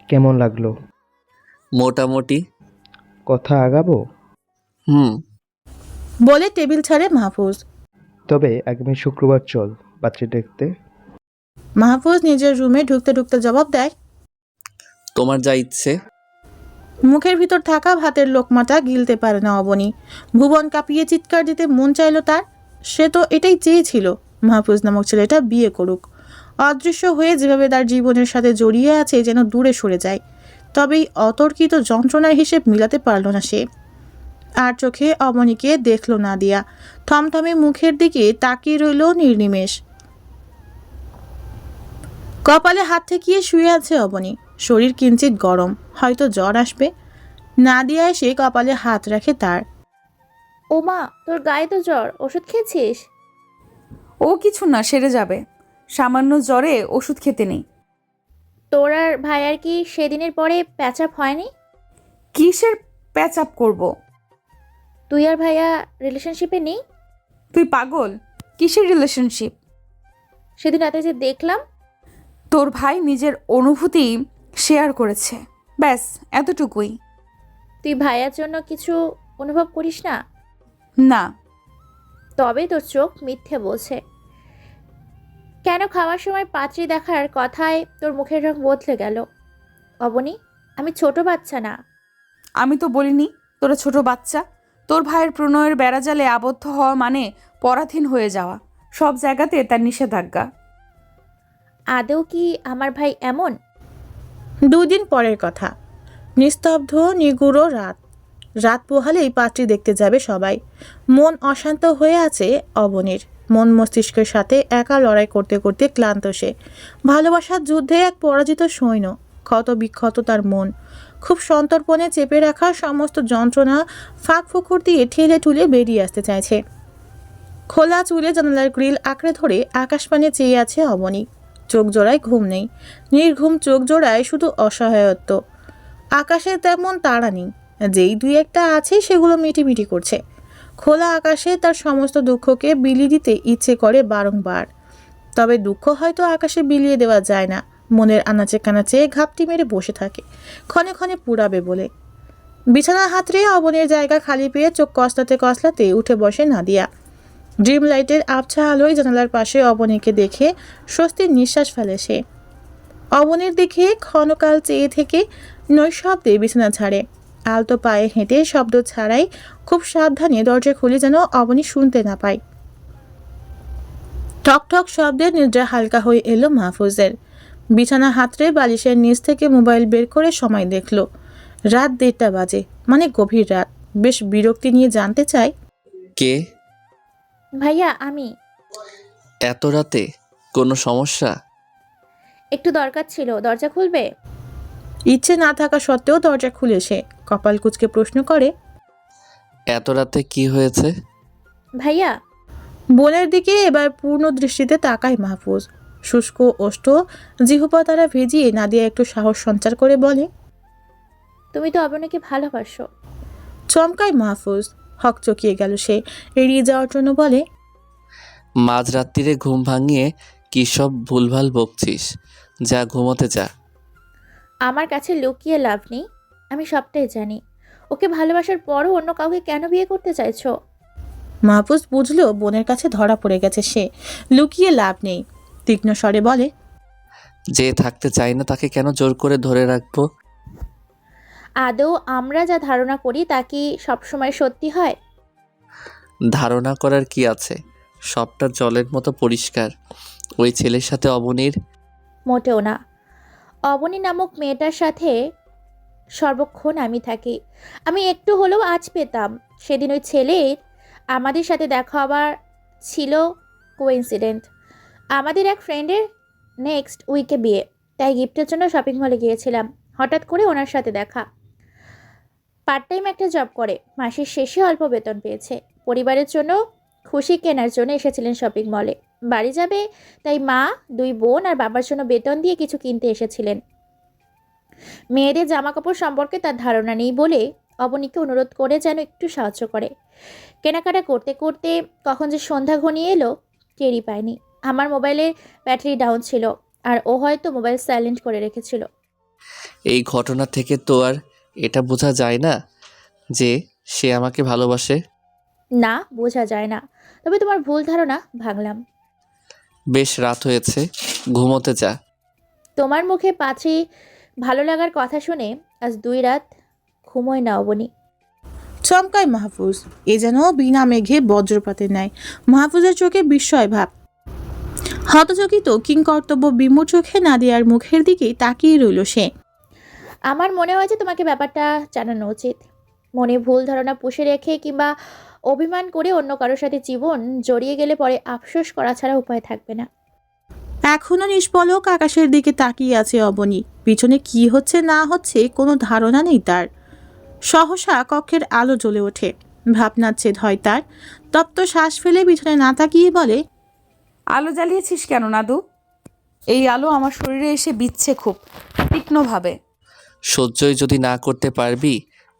কেমন লাগলো? মোটামুটি। কথা আগাবো? বলে টেবিল ছাড়ে মাহফুজ। তবে আগামী শুক্রবার চল পাত্রী দেখতে। মাহফুজ নিজের রুমে ঢুকতে ঢুকতে জবাব দেয়, তোমার যা ইচ্ছে। মুখের ভিতর থাকা ভাতের লোকমাটা গিলতে পারে না অবনী। ভুবন কাঁপিয়ে চিৎকার দিতে মন চাইল তার। সে তো এটাই চেয়েছিল, মাহফুজ নামক ছেলেটা বিয়ে করুক। অদৃশ্য হয়ে যেভাবে তার জীবনের সাথে জড়িয়ে আছে যেন দূরে সরে যায়। তবেই অতর্কিত যন্ত্রণার হিসেব মিলাতে পারল না সে। আর চোখে অবনীকে দেখল নাদিয়া। থমথমে মুখের দিকে তাকিয়ে রইল নির্নিমেষ। কপালে হাত ঠেকিয়ে শুয়ে আছে অবনী। শরীর কিঞ্চিত গরম, হয়তো জ্বর আসবে। নাদিয়া এসে কপালে হাত রাখে তার। ওমা, তোর গায়ে তো জ্বর, ওষুধ খেয়েছিস? ও কিছু না, সেরে যাবে। সামান্য জ্বরে ওষুধ খেতে নেই। তোর আর ভাইয়ার কি সেদিনের পরে প্যাচআপ হয়নি? কিসের প্যাচ আপ করবো? তুই আর ভাইয়া রিলেশনশিপে নেই? তুই পাগল? কিসের রিলেশনশিপ? সেদিন রাতে যে দেখলাম। তোর ভাই নিজের অনুভূতি শেয়ার করেছে, ব্যাস এতটুকুই। তুই ভাইয়ার জন্য কিছু অনুভব করিস না? না। তবে তোর চোখ মিথ্যে বলছে। কেন খাওয়ার সময় পাত্রী দেখার কথায় তোর মুখের রং বদলে গেল? অবনী, আমি ছোট বাচ্চা না। আমি তো বলিনি তোরা ছোট বাচ্চা। তোর ভাইয়ের প্রণয়ের বেড়াজালে আবদ্ধ হওয়া মানে পরাধীন হয়ে যাওয়া। সব জায়গাতে তার নিষেধাজ্ঞা। আদৌ কি আমার ভাই এমন? 2 দিন পরের কথা। নিস্তব্ধ নিগুড়ো রাত। রাত পোহালেই পাত্রী দেখতে যাবে সবাই। মন অশান্ত হয়ে আছে অবনীর। মন মস্তিষ্কের সাথে একা লড়াই করতে করতে ক্লান্ত সে। ভালোবাসার যুদ্ধে এক পরাজিত সৈন্য। ক্ষত বিক্ষত তার মন। খুব সন্তর্পণে চেপে রাখা সমস্ত যন্ত্রণা ফাঁক ফোকর দিয়ে ঠেলে ঠুলে বেরিয়ে আসতে চাইছে। খোলা চুলে জানালার গ্রিল আঁকড়ে ধরে আকাশপানে চেয়ে আছে অবনী। চোখ জোড়ায় ঘুম নেই। নির্ঘুম চোখ জোড়ায় শুধু অসহায়ত্ব। আকাশে তেমন তারা নেই। যেই 2-1টা আছে সেগুলো মিটিমিটি করছে। খোলা আকাশে তার সমস্ত দুঃখকে বিলিয়ে দিতে ইচ্ছে করে বারংবার। তবে দুঃখ হয়তো আকাশে বিলিয়ে দেওয়া যায় না। মনের আনাচে কানাচে ঘাপটি মেরে বসে থাকে, ক্ষণে ক্ষণে পুড়াবে বলে। বিছানা হাতড়ে অবনের জায়গা খালি পেয়ে চোখ কসলাতে কসলাতে উঠে বসে নাদিয়া। ড্রিম লাইটের আবছা আলোয় জানালার পাশে অবনীকে দেখে স্বস্তির নিঃশ্বাস ফেলে সে। অবনীর দিকে ক্ষণকাল চেয়ে থেকে নৈশব্দে বিছানা ছাড়ে। আলতো পায়ে হেঁটে শব্দ ছাড়াই খুব সাবধানে দরজা খুলে যেন অবনী শুনতে না পায়। ঠক ঠক শব্দে নিদ্রা হালকা হয়ে এলো মাহফুজের। বিছানা হাতড়ে বালিশের নিচ থেকে মোবাইল বের করে সময় দেখল। রাত 1:30 বাজে, মানে গভীর রাত। বেশ বিরক্তি নিয়ে জানতে চায়, কে? ভাইয়া আমি। এত রাতে কোনো সমস্যা? একটু দরকার ছিল, দরজা খুলবে? ইচ্ছে না থাকা সত্ত্বেও দরজা খুলে সে কপাল কুঁচকে প্রশ্ন করে, এত রাতে কি হয়েছে? ভাইয়া। বোনের দিকে এবার পূর্ণ দৃষ্টিতে তাকায় মাহফুজ। শুষ্ক ওষ্ঠ জিহ্বা তারা ভিজিয়ে নাদিয়া একটু সাহস সঞ্চার করে বলে, তুমি তো অবনীকে ভালোবাসো। চমকায় মাহফুজ। হক চকিয়ে গেল সে। এড়িয়ে যাওয়ার জন্য বলে, মাঝরাত্রিরে ঘুম ভাঙিয়ে কী সব ভুলভাল বকছিস? যা ঘুমোতে যা। আমার কাছে লুকিয়ে লাভ নেই, আমি সবটাই জানি। ওকে ভালোবাসার পরও অন্য কাউকে কেন বিয়ে করতে চাইছো? মাহফুজ বুঝলো বোনের কাছে ধরা পড়ে গেছে সে। লুকিয়ে লাভ নেই। তীক্ষ্ণ স্বরে বলে, যে থাকতে চাই না তাকে কেন জোর করে ধরে রাখবো? আদৌ আমরা যা ধারণা করি তা কি সবসময় সত্যি হয়? ধারণা করার কি আছে? সবটা জলের মতো পরিষ্কার। ওই ছেলের সাথে অবনীর মোটেও না। অবনী নামক মেয়েটার সাথে সর্বক্ষণ আমি থাকি। আমি একটু হলেও আজ পেতাম সেদিন ওই ছেলের আমাদের সাথে দেখা হবার ছিল কোইন্সিডেন্ট। আমাদের এক ফ্রেন্ডের নেক্সট উইকে বিয়ে, তাই গিফটের জন্য শপিং মলে গিয়েছিলাম। হঠাৎ করে ওনার সাথে দেখা। পার্ট টাইম একটা জব করে, মাসের শেষে অল্প বেতন পেয়েছে। পরিবারের জন্য খুশি কেনার জন্য এসেছিলেন শপিং মলে। বাড়ি যাবে তাই মা, 2 বোন আর বাবার জন্য বেতন দিয়ে কিছু কিনতে এসেছিলেন। মেয়েদের জামা কাপড় সম্পর্কে তার ধারণা নেই বলে অবনীকে অনুরোধ করে যেন একটু সাহায্য করে। কেনাকাটা করতে করতে কখন যে সন্ধ্যা ঘনিয়ে এলো টেরই পায়নি। আমার মোবাইলের ব্যাটারি ডাউন ছিল আর ও হয়তো মোবাইল সাইলেন্ট করে রেখেছিল। এই ঘটনা থেকে তো আর এটা বোঝা যায় না যে সে আমাকে ভালোবাসে। না, বোঝা যায় না। তবে তোমার ভুল ধারণা ভাঙলাম। বেশ রাত হয়েছে, ঘুমোতে যা। তোমার মুখে পাছি ভালো লাগার কথা শুনে আজ 2 রাত ঘুমোয় না অবনী। চমকায় মাহফুজ। এ যেন বিনা মেঘে বজ্রপাতের ন্যায়। মাহফুজের চোখে বিস্ময় ভাব। হতচকিত কিংকর্তব্য বিমূঢ় চোখে নাদিয়ার মুখের দিকেই তাকিয়ে রইল সে। আমার মনে হয় যে তোমাকে ব্যাপারটা জানানো উচিত। মনে ভুল ধারণা পুষে রেখে কিংবা অভিমান করে অন্য কারোর সাথে জীবন জড়িয়ে গেলে পরে আফসোস করা ছাড়া উপায় থাকবে না। এখনো নিষ্পলক আকাশের দিকে তাকিয়ে আছে অবনী। পিছনে কি হচ্ছে না হচ্ছে কোনো ধারণা নেই তার। সহসা কক্ষের আলো জ্বলে ওঠে। ভাবনার ছেদ হয় তার। তপ্ত শ্বাস ফেলে পিছনে না তাকিয়ে বলে, আলো জ্বালিয়েছিস কেন নাদু? এই আলো আমার শরীরে এসে বিচ্ছে খুব তীক্ষ্ণভাবে। সহ্যই যদি না করতে পারবি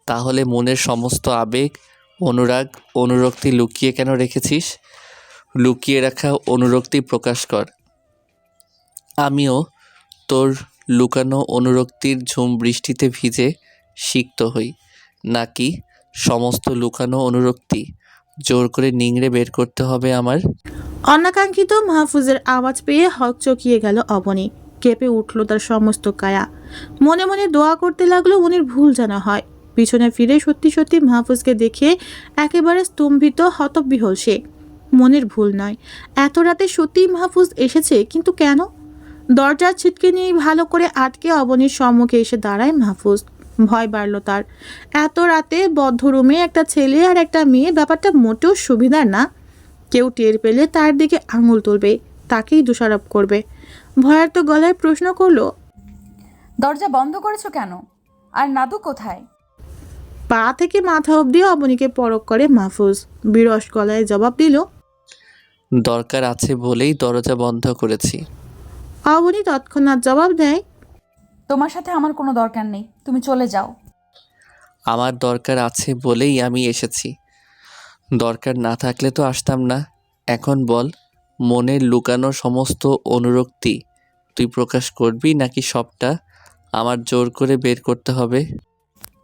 তাহলে মনের সমস্ত আবেগ, অনুরাগ, অনুরক্তি লুকিয়ে কেন রেখেছিস? লুকিয়ে রাখা অনুরক্তি প্রকাশ কর। আমিও তোর লুকানো অনুরক্তির ঝুম বৃষ্টিতে ভিজে সিক্ত হই, নাকি সমস্ত লুকানো অনুরক্তি জোর করে নিংড়ে বের করতে হবে আমার? অনাকাঙ্ক্ষিত মাহফুজের আওয়াজ পেয়ে হকচকিয়ে গেল অবনী। কেঁপে উঠল তার সমস্ত কায়া। মনে মনে দোয়া করতে লাগলো উনির ভুল জানা হয়। পিছনে ফিরে সত্যি সত্যি মাহফুজকে দেখে একেবারে স্তম্ভিত হতবিহ্বল সে। মনের ভুল নয়, এত রাতে সত্যিই মাহফুজ এসেছে, কিন্তু কেন? দরজার ছিটকে নিয়ে ভালো করে আটকে অবনীর সম্মুখে এসে দাঁড়ায় মাহফুজ। ভয় বাড়ল তার। এত রাতে বদ্ধ রুমে একটা ছেলে আর একটা মেয়ে, ব্যাপারটা মোটেও সুবিধার না। কেউ টের পেলে তার দিকে আঙুল তুলবে, তাকেই দোষারোপ করবে। ভয়ার্ত গলায় প্রশ্ন করলো, দরজা বন্ধ করেছো কেন? আর নাদু কোথায়? পা থেকে মাথা অবধি অবনীকে পরখ করে মাহফুজ। বিরস গলায় জবাব দিল। দরকার আছে বলেই দরজা বন্ধ করেছি। অবনী তৎক্ষণাৎ জবাব দেয়, তোমার সাথে আমার কোনো দরকার নেই, তুমি চলে যাও। আমার দরকার আছে বলেই আমি এসেছি। দরকার না থাকলে তো আসতাম না। এখন বল, মনের লুকানো সমস্ত অনুরক্তি তুই প্রকাশ করবি নাকি সবটা আমার জোর করে বের করতে হবে?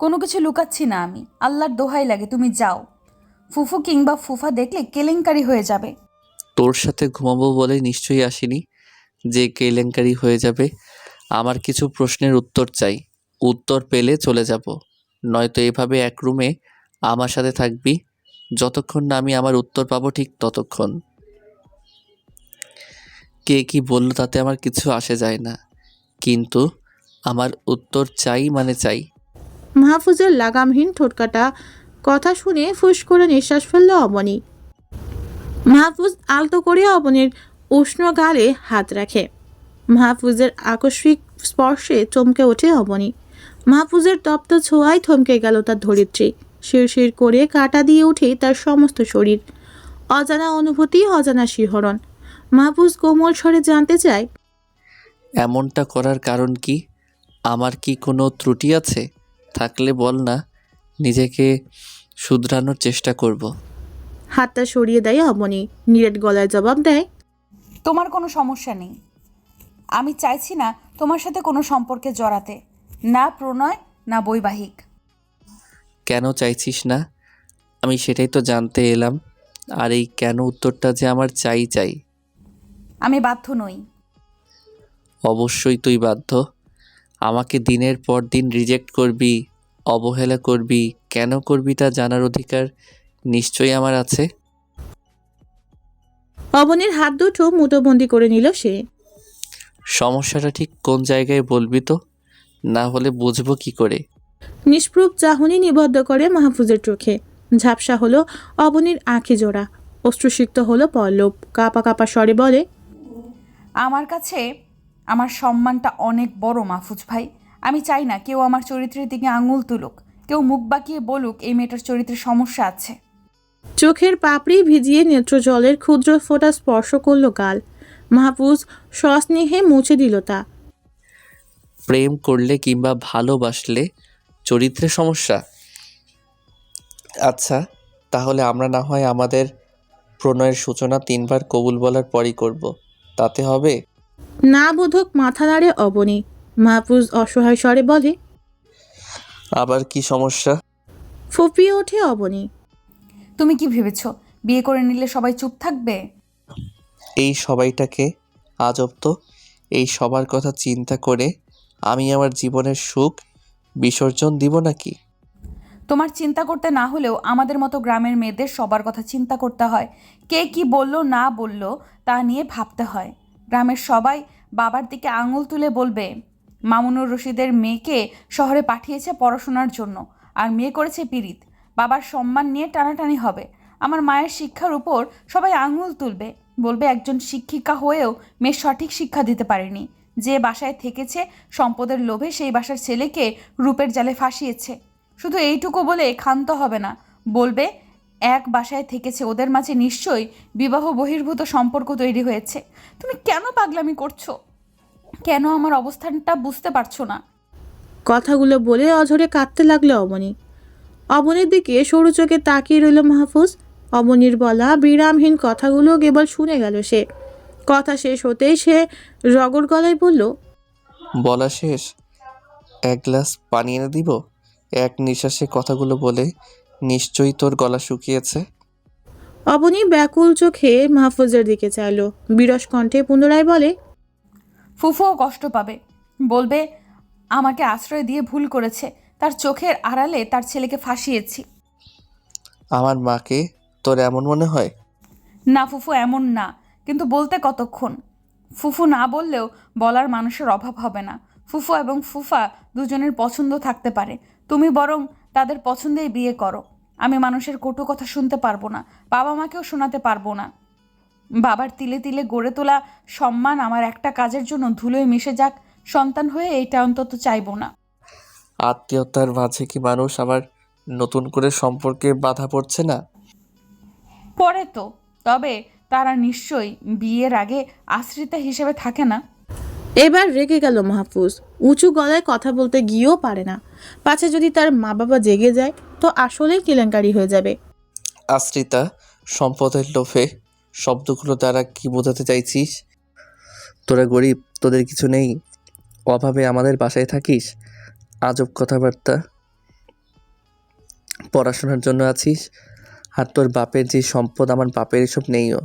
কোনো কিছু লুকাচ্ছি না আমি, আল্লাহর দোহাই লাগে তুমি যাও। ফুফু কিংবা ফুফা দেখলে কেলেঙ্কারি হয়ে যাবে। তোর সাথে ঘুমাবো বলে নিশ্চয়ই আসিনি যে কেলেঙ্কারি হয়ে যাবে। আমার কিছু প্রশ্নের উত্তর চাই, উত্তর পেলে চলে যাব, নয়তো এভাবে এক রুমে আমার সাথে থাকবি যতক্ষণ না আমি আমার উত্তর পাবো, ঠিক ততক্ষণ। কে কি বললো তাতে আমার কিছু আসে যায় না, কিন্তু আমার উত্তর চাই মানে চাই। মাহফুজের লাগামহীন ঠোঁটকাটা কথা শুনে ফুস করে নিঃশ্বাস ফেলল অবনী। মাহফুজ আলতো করে অবনীর উষ্ণ গালে হাত রাখে। মাহফুজের আকস্মিক স্পর্শে চমকে ওঠে অবনী। মাহফুজের তপ্ত ছোঁয়ায় থমকে গেল তার ধরিত্রী। শিরশির করে কাটা দিয়ে ওঠে তার সমস্ত শরীর। অজানা অনুভূতি, অজানা শিহরণ। মাহফুজ কোমল স্বরে জানতে চায়, এমনটা করার কারণ কি? আমার কি কোনো ত্রুটি আছে? থাকলে বল না, নিজেকে শুধরানোর চেষ্টা করব। হাতটা সরিয়ে দেয় অবনী। নিরেট গলায় জবাব দেয়, তোমার কোনো সমস্যা নেই। আমি চাইছি না তোমার সাথে কোনো সম্পর্কে জড়াতে, না প্রণয় না বৈবাহিক। কেন চাইছিস না? আমি সেটাই তো জানতে এলাম। আর এই কেন উত্তরটা যে আমার চাই চাই। আমি বাধ্য নই। অবশ্যই তুই বাধ্য। আমাকে দিনের পর দিন রিজেক্ট করবি, অবহেলা করবি, কেন করবি তা জানার অধিকার নিশ্চয়ই আমার আছে। অবনীর হাত দুটো মুঠোবন্দি করে নিল সে। সমস্যাটা ঠিক কোন জায়গায় বলবি তো, না হলে বুঝবো কি করে? নিষ্প্রুপ চাহনি নিবদ্ধ করে মাহফুজের চোখে। ঝাপসা হলো অবনীর আঁখি জোড়া। অশ্রুসিক্ত হলো পল্লব। কাঁপা কাঁপা স্বরে বলে, আমার কাছে আমার সম্মানটা অনেক বড় মাহফুজ ভাই। আমি চাই না কেউ আমার চরিত্রের দিকে আঙুল তুলুক, কেউ মুখ বাঁকিয়ে বলুক এই মেয়েটার চরিত্রের সমস্যা আছে। চোখের পাপড়ি ভিজিয়ে নেত্র জলের ক্ষুদ্র ফোঁটা স্পর্শ করল গাল। মাহফুজ সস্নেহে মুছে দিল তা। প্রেম করলে কিংবা ভালোবাসলে চরিত্রের সমস্যা? আচ্ছা, তাহলে আমরা না হয় আমাদের প্রণয়ের সূচনা 3 বার কবুল বলার পরই করব, তাতে হবে? না বোধক মাথা নাড়ে অবনী। মাহফুজ অসহায় স্বরে বলে, আবার কি সমস্যা? ফুঁপিয়ে ওঠে অবনী। তুমি কি ভেবেছ বিয়ে করে নিলে সবাই চুপ থাকবে? এই সবাইটাকে আজব তো। এই সবার কথা চিন্তা করে আমি আমার জীবনের সুখ বিসর্জন দিব নাকি? তোমার চিন্তা করতে না হলেও আমাদের মতো গ্রামের মেয়েদের সবার কথা চিন্তা করতে হয়। কে কি বললো না বললো তা নিয়ে ভাবতে হয়। গ্রামের সবাই বাবার দিকে আঙুল তুলে বলবে মামুনুর রশিদের মেয়েকে শহরে পাঠিয়েছে পড়াশোনার জন্য, আর মেয়ে করেছে পীড়িত। বাবার সম্মান নিয়ে টানাটানি হবে। আমার মায়ের শিক্ষার উপর সবাই আঙুল তুলবে, বলবে একজন শিক্ষিকা হয়েও মেয়ে সঠিক শিক্ষা দিতে পারেনি। যে বাসায় থেকেছে সম্পদের লোভে সেই বাসার ছেলেকে রূপের জালে ফাঁসিয়েছে। শুধু এইটুকু বলে ক্ষান্ত হবে না, বলবে এক বাসায় থেকেছে, ওদের মাঝে নিশ্চয়ই বিবাহ বহির্ভূত সম্পর্ক তৈরি হয়েছে। তুমি কেন পাগলামি করছো? কেন আমার অবস্থানটা বুঝতে পারছো না? কথাগুলো বলে অঝরে কাঁদতে লাগলো অবনী। অবনীর দিকে সরু চোখে তাকিয়ে রইল মাহফুজ। অবনীর বলা বিরামহীন কথাগুলো কেবল শুনে গেল সে। কথা শেষ হতেই সে রগর গলায় বলল, বলা শেষ? এক গ্লাস পানি এনে দিব? এক নিঃশ্বাসে কথাগুলো বলে নিশ্চয়ই তোর গলা শুকিয়েছে। অবনী ব্যাকুল চোখে মাহফুজের দিকে চাইল। বিরস কণ্ঠে পুনরায় বলে, ফুফুও কষ্ট পাবে, বলবে আমাকে আশ্রয় দিয়ে ভুল করেছে, তার চোখের আড়ালে তার ছেলেকে ফাঁসিয়েছি। আমার মাকে তোর এমন মনে হয়? না ফুফু, এমন না, কিন্তু বলতে কতক্ষণ? ফুফু না বললেও বলার মানুষের অভাব হবে না। ফুফু এবং ফুফা দুজনের পছন্দ থাকতে পারে, তুমি বরং তাদের পছন্দেই বিয়ে করো। আমি মানুষের কটু কথা শুনতে পারবো না, বাবা মাকেও শোনাতে পারবো না। বাবার তিলে তিলে গড়ে তোলা সম্মান আমার একটা কাজের জন্য ধুলোয় মিশে যাক, সন্তান হয়ে এইটা অন্তত চাইবো না। আত্মীয়তার মাঝে কি মানুষ আবার নতুন করে সম্পর্কে বাধা পড়ছে না? পরে তো, তবে তারা নিশ্চয়ই বিয়ের আগে আশ্রিতা হিসেবে থাকে না। এবার রেগে গেল মাহফুজ। উঁচু গলায় কথা বলতে গিয়েও পারে না, পাছে যদি তার মা বাবা জেগে যায় তো আসলেই কেলেঙ্কারি হয়ে যাবে। আশ্রিতা, সম্পদের লোভে শব্দগুলো দ্বারা কি বোঝাতে চাইছিস? তোরা গরিব, তোদের কিছু নেই, অভাবে আমাদের বাসায় থাকিস, আজব কথাবার্তা। পড়াশোনার জন্য আছিস, আর তোর বাপের যে সম্পদ, আমার বাপের এসব নেইও।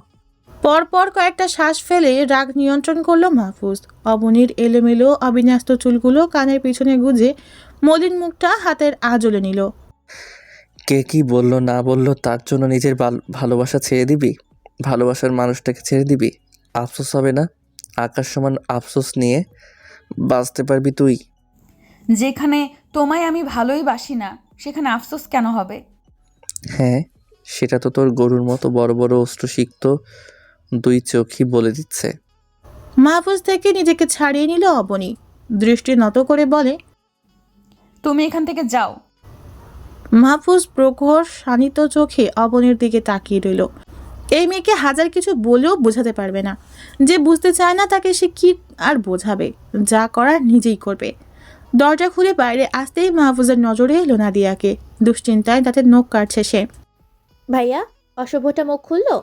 পরপর কয়েকটা শ্বাস ফেলে রাগ নিয়ন্ত্রণ করলো মাহফুজ। অবনীর এলোমেলো অবিন্যস্ত চুলগুলো কানের পিছনে গুজে মলিন মুখটা হাতের আঁচলে নিল। কে কি বললো না বললো তার জন্য নিজের ভালোবাসা ছেড়ে দিবি? ভালোবাসার মানুষটাকে ছেড়ে দিবি? আফসোস হবে না? আকাশ সমান আফসোস নিয়ে বাঁচতে পারবি তুই? যেখানে তোমায় আমি ভালোই বাসি না, সেখানে আফসোস কেন হবে? হ্যাঁ, সেটা তো তোর গরুর মতো বড় বড় অস্ত্রসিক্ত দুই চোখই বলে দিচ্ছে। মাহফুজ থেকে নিজেকে ছাড়িয়ে নিল অবনী। দৃষ্টি নত করে বলে, তুমি এখান থেকে যাও। মাহফুজ প্রখর শানিত চোখে অবনীর দিকে তাকিয়ে রইল। এই মেয়েকে হাজার কিছু বলেও বোঝাতে পারবে না। যে বুঝতে চায় না তাকে সে কি আর বোঝাবে? যা করার নিজেই করবে। দরজা খুলে বাইরে আসতেই মাহফুজের নজরে এলো নাদিয়াকে। দুশ্চিন্তায় তাতে নখ কাটছে সে। ভাইয়া, অশুভটা মুখ খুললো?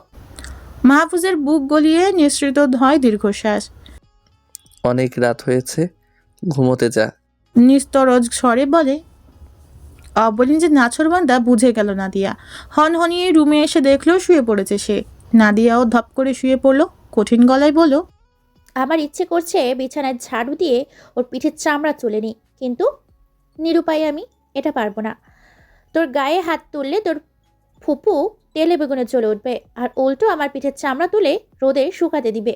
মাহফুজের বুক গলিয়ে নিঃসৃত হয় দীর্ঘশ্বাস। অনেক রাত হয়েছে, ঘুমোতে যা। নিস্তরজ স্বরে বলে। অবনী যে নাছরবান্দা বুঝে গেল নাদিয়া। হনহনিয়ে রুমে এসে দেখলো শুয়ে পড়েছে সে। নাদিয়াও ধপ করে শুয়ে পড়লো। কঠিন গলায় বলল, আমার ইচ্ছে করছে বিছানায় ঝাড়ু দিয়ে ওর পিঠের চামড়া তুলে নিই, কিন্তু নিরুপায় আমি, এটা পারবো না। তোর গায়ে হাত তুললে তোর ফুপু তেলে বেগুনে চলে উঠবে, আর উল্টো আমার পিঠের চামড়া তুলে রোদে শুকাতে দিবে।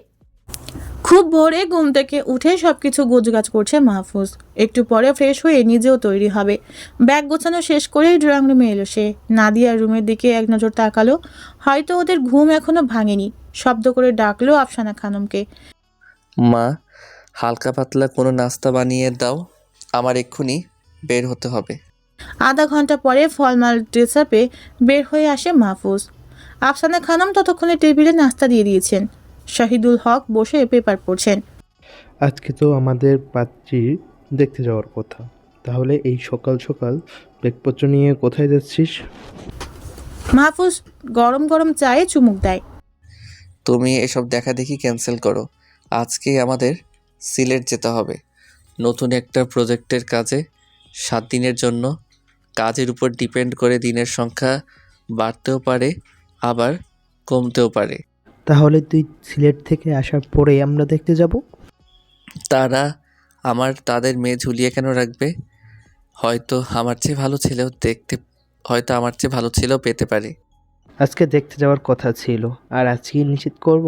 খুব ভোরে ঘুম থেকে উঠে সবকিছু গোছগাছ করছে মাহফুজ। একটু পরে ফ্রেশ হয়ে নিজেও তৈরি হবে। ব্যাগ গোছানো শেষ করেই ড্রয়িং রুমে এলো সে। নাদিয়ার রুমের দিকে এক নজর তাকালো। হয়তো ওদের ঘুম এখনো ভাঙেনি। শব্দ করে ডাকলো আফসানা খানমকে। মা, হালকা পাতলা কোনো নাস্তা বানিয়ে দাও, আমার এক্ষুনি বের হতে হবে। আধা ঘন্টা পরে ফলমাল ড্রেস আপে বের হয়ে আসে মাহফুজ। আফসানা খানম ততক্ষণে টেবিলে নাস্তা দিয়ে দিয়েছেন। শাহিদুল হক বসে পেপার পড়ছেন। আজকে তো আমাদের পাত্রী দেখতে যাওয়ার কথা, তাহলে এই সকাল সকাল ব্যাগপত্র নিয়ে কোথায় যাচ্ছিস? মাহফুজ গরম গরম চায়ে চুমুক দেয়। তুমি এসব দেখা দেখি ক্যান্সেল করো, আজকেই আমাদের সিলেট যেতে হবে নতুন একটা প্রজেক্টের কাজে। 7 দিনের জন্য। কাজের উপর ডিপেন্ড করে দিনের সংখ্যা বাড়তেও পারে, আবার কমতেও পারে। তাহলে তুই সিলেট থেকে আসার পরে আমরা দেখতে যাব? তারা তাদের মেয়ে ঝুলিয়ে কেন রাখবে? হয়তো আমার চেয়ে ভালো ছেলেও পেতে পারে। আজকে দেখতে যাওয়ার কথা ছিল, আর আজকে নিশ্চিত করব?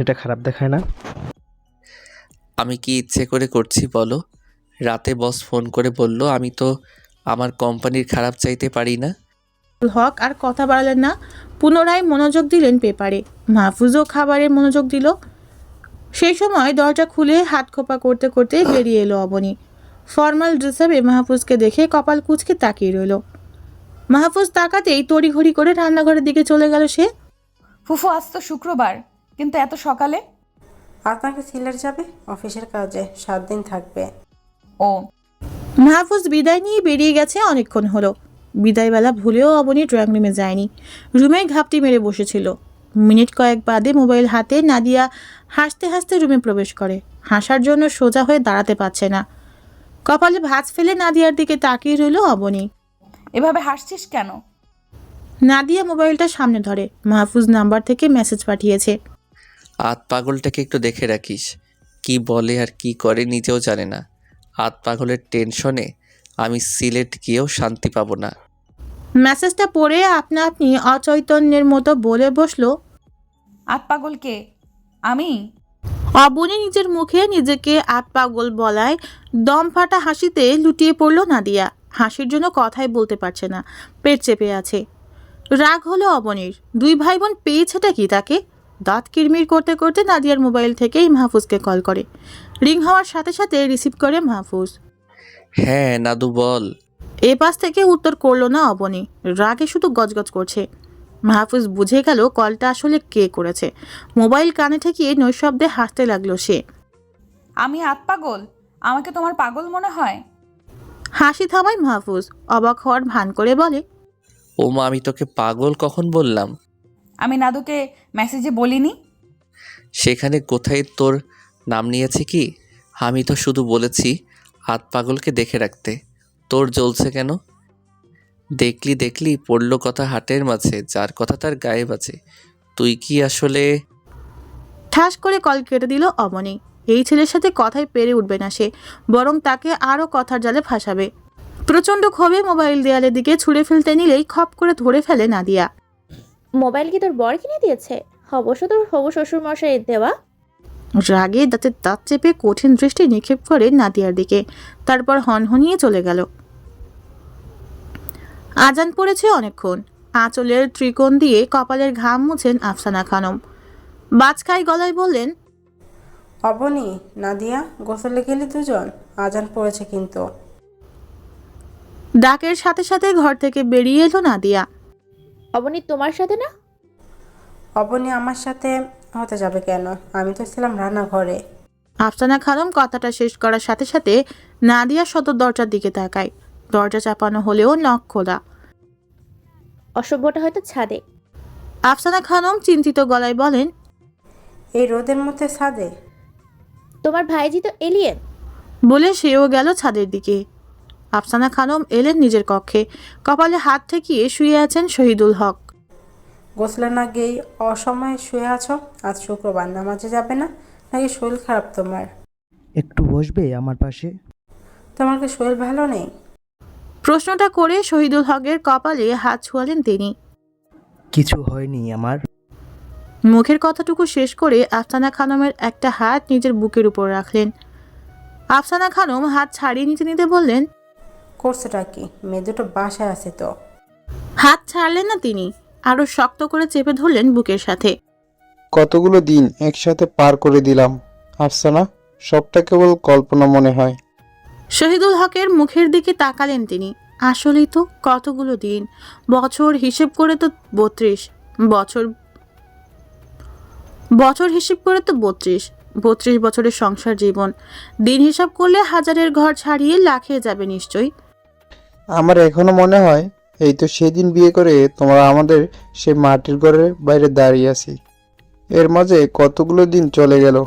এটা খারাপ দেখায় না? আমি কি ইচ্ছে করে করছি বলো? রাতে বস ফোন করে বলল, আমি তো আমার কোম্পানির খারাপ চাইতে পারি না। হক আর কথা বাড়ালেন না। পুনরায় মনোযোগ দিলেন পেপারে। মাহফুজও খাবারে মনোযোগ দিল। সেই সময় দরজা খুলে হাত খোপা করতে করতে বেরিয়ে এলো অবনী। ফর্মাল ড্রেসআপে মাহফুজকে দেখে কপাল কুঁচকে তাকিয়ে রইল। মাহফুজ তাকাতেই তড়িঘড়ি করে রান্নাঘরের দিকে চলে গেল সে। ফুফু, আজ তো শুক্রবার, কিন্তু এত সকালে? আপনাকে সিলেট যাবে অফিসের কাজে, 7 দিন থাকবে। ও। মাহফুজ বিদায় নিয়ে বেরিয়ে গেছে অনেকক্ষণ হলো। বিদায়বেলা ভুলেও অবনী ড্রয়িং রুমে যায়নি। রুমে ঘাপটি মেরে বসেছিল। মিনিট কয়েক বাদে মোবাইল হাতে নাদিয়া হাসতে হাসতে রুমে প্রবেশ করে। হাসার জন্য সোজা হয়ে দাঁড়াতে পারছে না। কপালে ভাঁজ ফেলে নাদিয়ার দিকে তাকিয়ে রইল অবনী। এভাবে হাসছিস কেন? নাদিয়া মোবাইলটা সামনে ধরে। মাহফুজ নাম্বার থেকে মেসেজ পাঠিয়েছে। পাগলটাকে একটু দেখে রাখিস, কি বলে আর কি করে নিজেও জানে না। পাগলের টেনশনে আমি সিলেট গিয়েও শান্তি পাবো না। মেসেজটা পড়ে আপনা আপনি অচৈতন্যের মতো বলে বসলো। পাগল কে? আমি? অবনী নিজের মুখে নিজেকে পাগল বলায় দম ফাটা হাসিতে লুটিয়ে পড়ল নাদিয়া। হাসির জন্য কথাই বলতে পারছে না, পেট চেপে আছে। রাগ হলো অবনীর। দুই ভাই বোন পেয়েছেটা কি তাকে? দাঁত কিরমির করতে করতে নাদিয়ার মোবাইল থেকেই মাহফুজকে কল করে। রিং হওয়ার সাথে সাথে রিসিভ করে মাহফুজ। হ্যাঁ নাদু বল। এ পাশ থেকে উত্তর করলো না অবনী, রাগে শুধু গজগজ করছে। মাহফুজ বুঝে গেল কলটা আসলে কে করেছে। মোবাইল কানে ঠেকিয়ে নৈশব্দে হাসতে লাগলো সে। আমি পাগল? আমাকে তোমার পাগল মনে হয়? হাসি থামায় মাহফুজ, অবাক হওয়ার ভান করে বলে, ও মা, আমি তোকে পাগল কখন বললাম? আমি নাদুকে মেসেজে বলিনি। সেখানে কোথায় তোর নাম নিয়েছে কি? আমি তো শুধু বলেছি পাগলকে দেখে রাখতে। তোর জ্বলছে কেন? দেখলি দেখলি পড়লো কথা হাটের মাঝে, যার কথা তার গায়ে বাজে। তুই কি আসলে? ঠাস করে কল কেটে দিল অবনী। এই ছেলের সাথে কথায় পেরে উঠবে না সে, বরং তাকে আরও কথার জালে ফাঁসাবে। প্রচণ্ড ক্ষোভে মোবাইল দেয়ালের দিকে ছুঁড়ে ফেলতে নিলেই খপ করে ধরে ফেলে নাদিয়া। মোবাইল কি তোর বর কিনে দিয়েছে? অবশ্য তোর হবু শ্বশুর মশাই দেওয়া। রাগে দাঁতে দাঁত চেপে কঠিন দৃষ্টি নিক্ষেপ করে নাদিয়ার দিকে, তারপর হনহনিয়ে চলে গেল। আজান পড়েছে অনেকক্ষণ। আঁচলের ত্রিকোণ দিয়ে কপালের ঘাম মুছেন আফসানা খানম। বাজখাই গলায় বললেন, অবনী, নাদিয়া, গোসলে গেলি দুজন? আজান পড়েছে কিন্তু। ডাকের সাথে সাথে ঘর থেকে বেরিয়ে এলো নাদিয়া। অবনী তোমার সাথে না? অবনী আমার সাথে হতে যাবে কেন? আমি তো ছিলাম রান্নাঘরে। আফসানা খানম কথাটা শেষ করার সাথে সাথে নাদিয়া সদর দরজার দিকে তাকায়। দরজা চাপানো হলেও নখ খোলা। অসভ্যটা হয়তো ছাদে। আফসানা খানম চিন্তিত গলায় বলেন, এই রোদের মধ্যে ছাদে? তোমার ভাইজি তো এলিয়েন। বলে সেও গেল ছাদের দিকে। আফসানা খানম এলেন নিজের কক্ষে। কপালে হাত ঠেকিয়ে শুয়ে আছেন শহীদুল হক। গোসলে না গিয়েই অসময়ে শুয়ে আছো? আজ শুক্রবার, নামাজে যাবে না? নাকি শরীর খারাপ তোমার? একটু বসবে আমার পাশে? তোমার কি শরীর ভালো নেই? প্রশ্নটা করে শহীদুল হকের কপালে হাত ছোঁয়ালেন তিনি। কিছু হয়নি আমার। মুখের কথাটুকু শেষ করে আফসানা খানমের একটা হাত নিজের বুকের উপর রাখলেন। আফসানা খানম হাত ছাড়িয়ে নিতে নিতে বললেন, করছোটা কি? মেয়ে দুটো বাসায় আছে তো। হাত ছাড়লেন না তিনি, আরো শক্ত করে চেপে ধরলেন বুকের সাথে। কতগুলো দিন একসাথে পার করে দিলাম আফসানা, সবটা কেবল কল্পনা মনে হয়। শহীদুল হকের মুখের দিকে তাকালেন তিনি। আসলেই তো কতগুলো দিন, বছর হিসেব করে তো 32 বছর। বছর হিসেব করে তো 32 বছরের সংসার জীবন। দিন হিসাব করলে হাজারের ঘর ছাড়িয়ে লাখে যাবে নিশ্চয়ই। আমার এখনো মনে হয় এই তো সেদিন বিয়ে করে তোমরা আমাদের সে মাটির ঘরের বাইরে দাঁড়িয়ে আছি। এর মাঝে কতগুলো দিন চলে গেল।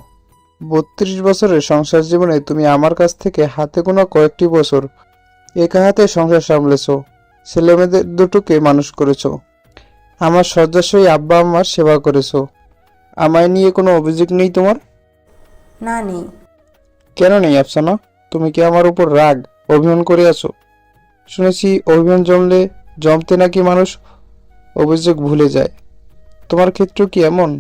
32 বছরের সংসার জীবনে তুমি আমার কাছ থেকে হাতে গোনা কয়েকটি বছর একা হাতে সংসার সামলেছো, ছেলেমেয়েদের দুটোকে মানুষ করেছো, আমার শয্যাশয়ী আব্বা আম্মার সেবা করেছো। আমায় নিয়ে কোনো অভিযোগ নেই তোমার? না, নেই। কেন নেই আফসানা? তুমি কি আমার উপর রাগ অভিমান করে আছো? শুনেছি অভিমান জমতে নাকি মানুষ অভিযোগ ভুলে যায়। তোমার ক্ষেত্রেও কি এমন?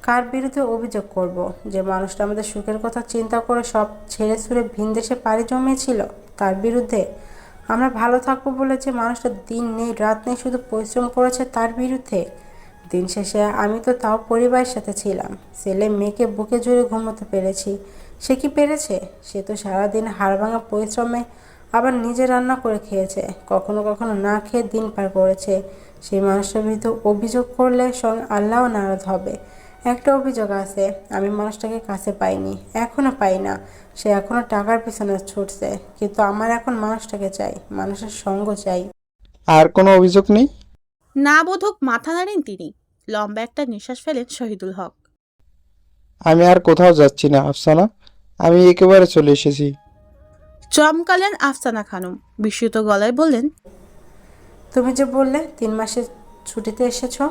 কার বিরুদ্ধে অভিযোগ করব? যে মানুষটা আমাদের সুখের কথা চিন্তা করে সব ছেড়ে ছুড়ে ভিনদেশে পাড়ি জমিয়েছিল তার বিরুদ্ধে? আমরা ভালো থাকবো বলে যে মানুষটা দিন নেই রাত নেই শুধু পরিশ্রম করেছে তার বিরুদ্ধে? দিন শেষে আমি তো তাও পরিবারের সাথে ছিলাম, ছেলে মেয়েকে বুকে জুড়ে ঘুমোতে পেরেছি। সে কি পেরেছে? সে তো সারাদিন হাড়ভাঙা পরিশ্রমে আবার নিজে রান্না করে খেয়েছে, কখনো কখনো না খেয়ে দিন পার করেছে। সেই মানুষটার বিরুদ্ধে অভিযোগ করলে সঙ্গে আল্লাহও নারাজ হবে। একটা অভিযোগ আছে, আমি মানুষটাকে কাছে পাইনি, এখনো পাই না। সে এখনো টাকার পিছনে ছুটছে, কিন্তু আমার এখন মানুষটাকে চাই, মানুষের সঙ্গ চাই। আর কোনো অভিযোগ নেই? না বোধক মাথা নাড়েন তিনি। লম্বা একটা নিঃশ্বাস ফেলেন শহীদুল হক। আমি আর কোথাও যাচ্ছি না আফসানা, আমি একেবারে চলে এসেছি। চমকালেন আফসানা খানম, বিস্মিত গলায় বললেন, তুমি যে বললে 3 মাসের ছুটিতে এসেছো।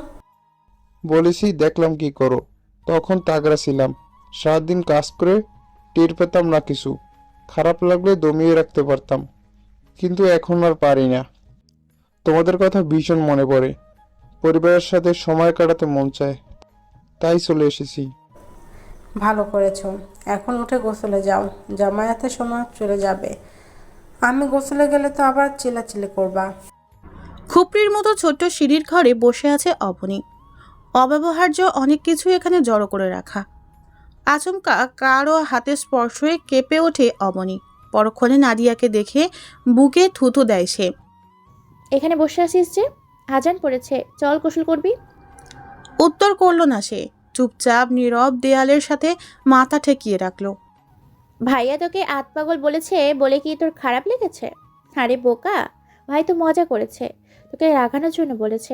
বলেছি দেখলাম কি করো। তখন তাগড়া ছিলাম, সারাদিন কাজ করে টের পেতাম না কিছু। খারাপ লাগলে দমিয়ে রাখতে পারতাম, কিন্তু এখন আর পারি না। তোমাদের কথা ভীষণ মনে পড়ে, পরিবারের সাথে সময় কাটাতে মন চায়, তাই চলে এসেছি। ভালো করেছো। এখন উঠে গোসলে যাও, জামায়াতের সময় চলে যাবে। আমি গোসলে গেলে তো আবার চিল্লাচিল্লি করবা। খুপড়ির মতো ছোট্ট সিঁড়ির ঘরে বসে আছে অবনী। অব্যবহার্য অনেক কিছু এখানে জড়ো করে রাখা। আচমকা কারো হাতে স্পর্শ হয়ে কেঁপে ওঠে অবনী। পরক্ষণে নাদিয়াকে দেখে বুকে থুথু দেয় সে। এখানে বসে আছিস যে? আজান পড়েছে, চল গোসল করবি। উত্তর করল না সে, চুপচাপ নীরব দেয়ালের সাথে মাথা ঠেকিয়ে রাখলো। ভাইয়া তোকে আতপাগল বলেছে বলে কি তোর খারাপ লেগেছে? আরে বোকা, ভাই তো মজা করেছে, তোকে রাগানোর জন্য বলেছে।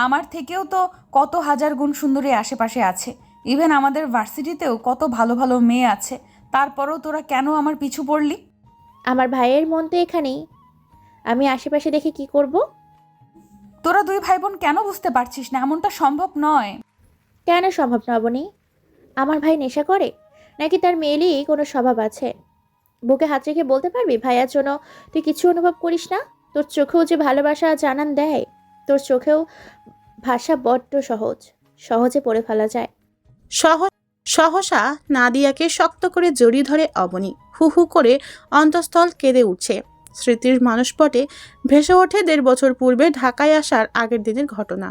আমার থেকেও তো কত হাজার গুণ সুন্দরী আশেপাশে আছে। ইভেন আমাদের ভার্সিটিতেও কত ভালো ভালো মেয়ে আছে। তারপরও তোরা কেন আমার পিছু পড়লি? আমার ভাইয়ের মন তো এখানেই, আমি আশেপাশে দেখে কি করব? তোরা দুই ভাই বোন কেন বুঝতে পারছিস না? এমনটা সম্ভব নয়। কেন সম্ভব নবনী? আমার ভাই নেশা করে নাকি তার মেয়েরই কোনো স্বভাব আছে? বুকে হাত রেখে বলতে পারবি ভাইয়ার জন্য তুই কিছু অনুভব করিস না? তোর চোখেও যে ভালোবাসা জানান দেয়, তোর চোখেও ভাষা বড্ড সহজে পড়ে ফেলা যায়। সহসা নাদিয়াকে শক্ত করে জড়িয়ে ধরে অবনী। হু হু করে অন্তঃস্থল কেঁদে উঠছে। স্মৃতির মানসপটে ভেসে ওঠে 1.5 বছর পূর্বে ঢাকায় আসার আগের দিনের ঘটনা।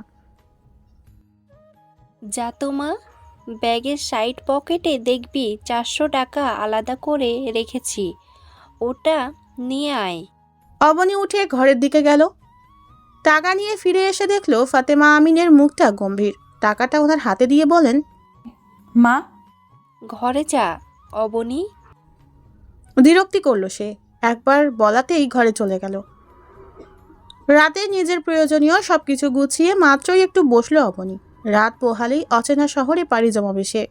যা তো মা, ব্যাগের সাইড পকেটে দেখবি 400 টাকা আলাদা করে রেখেছি, ওটা নিয়ে আয়। অবনী উঠে ঘরের দিকে গেল। টাকা নিয়ে ফিরে এসে দেখলো ফাতেমা আমিনের মুখটা গম্ভীর। টাকাটা ওনার হাতে দিয়ে বলেন, মা, ঘরে যা অবনী। বিরক্তি করলো সে। একবার বলাতেই ঘরে চলে গেল। রাতে নিজের প্রয়োজনীয় সবকিছু গুছিয়ে মাত্রই একটু বসলো অবনী। রাত পোহালেই অচেনা শহরে পাড়ি জমাবে সে।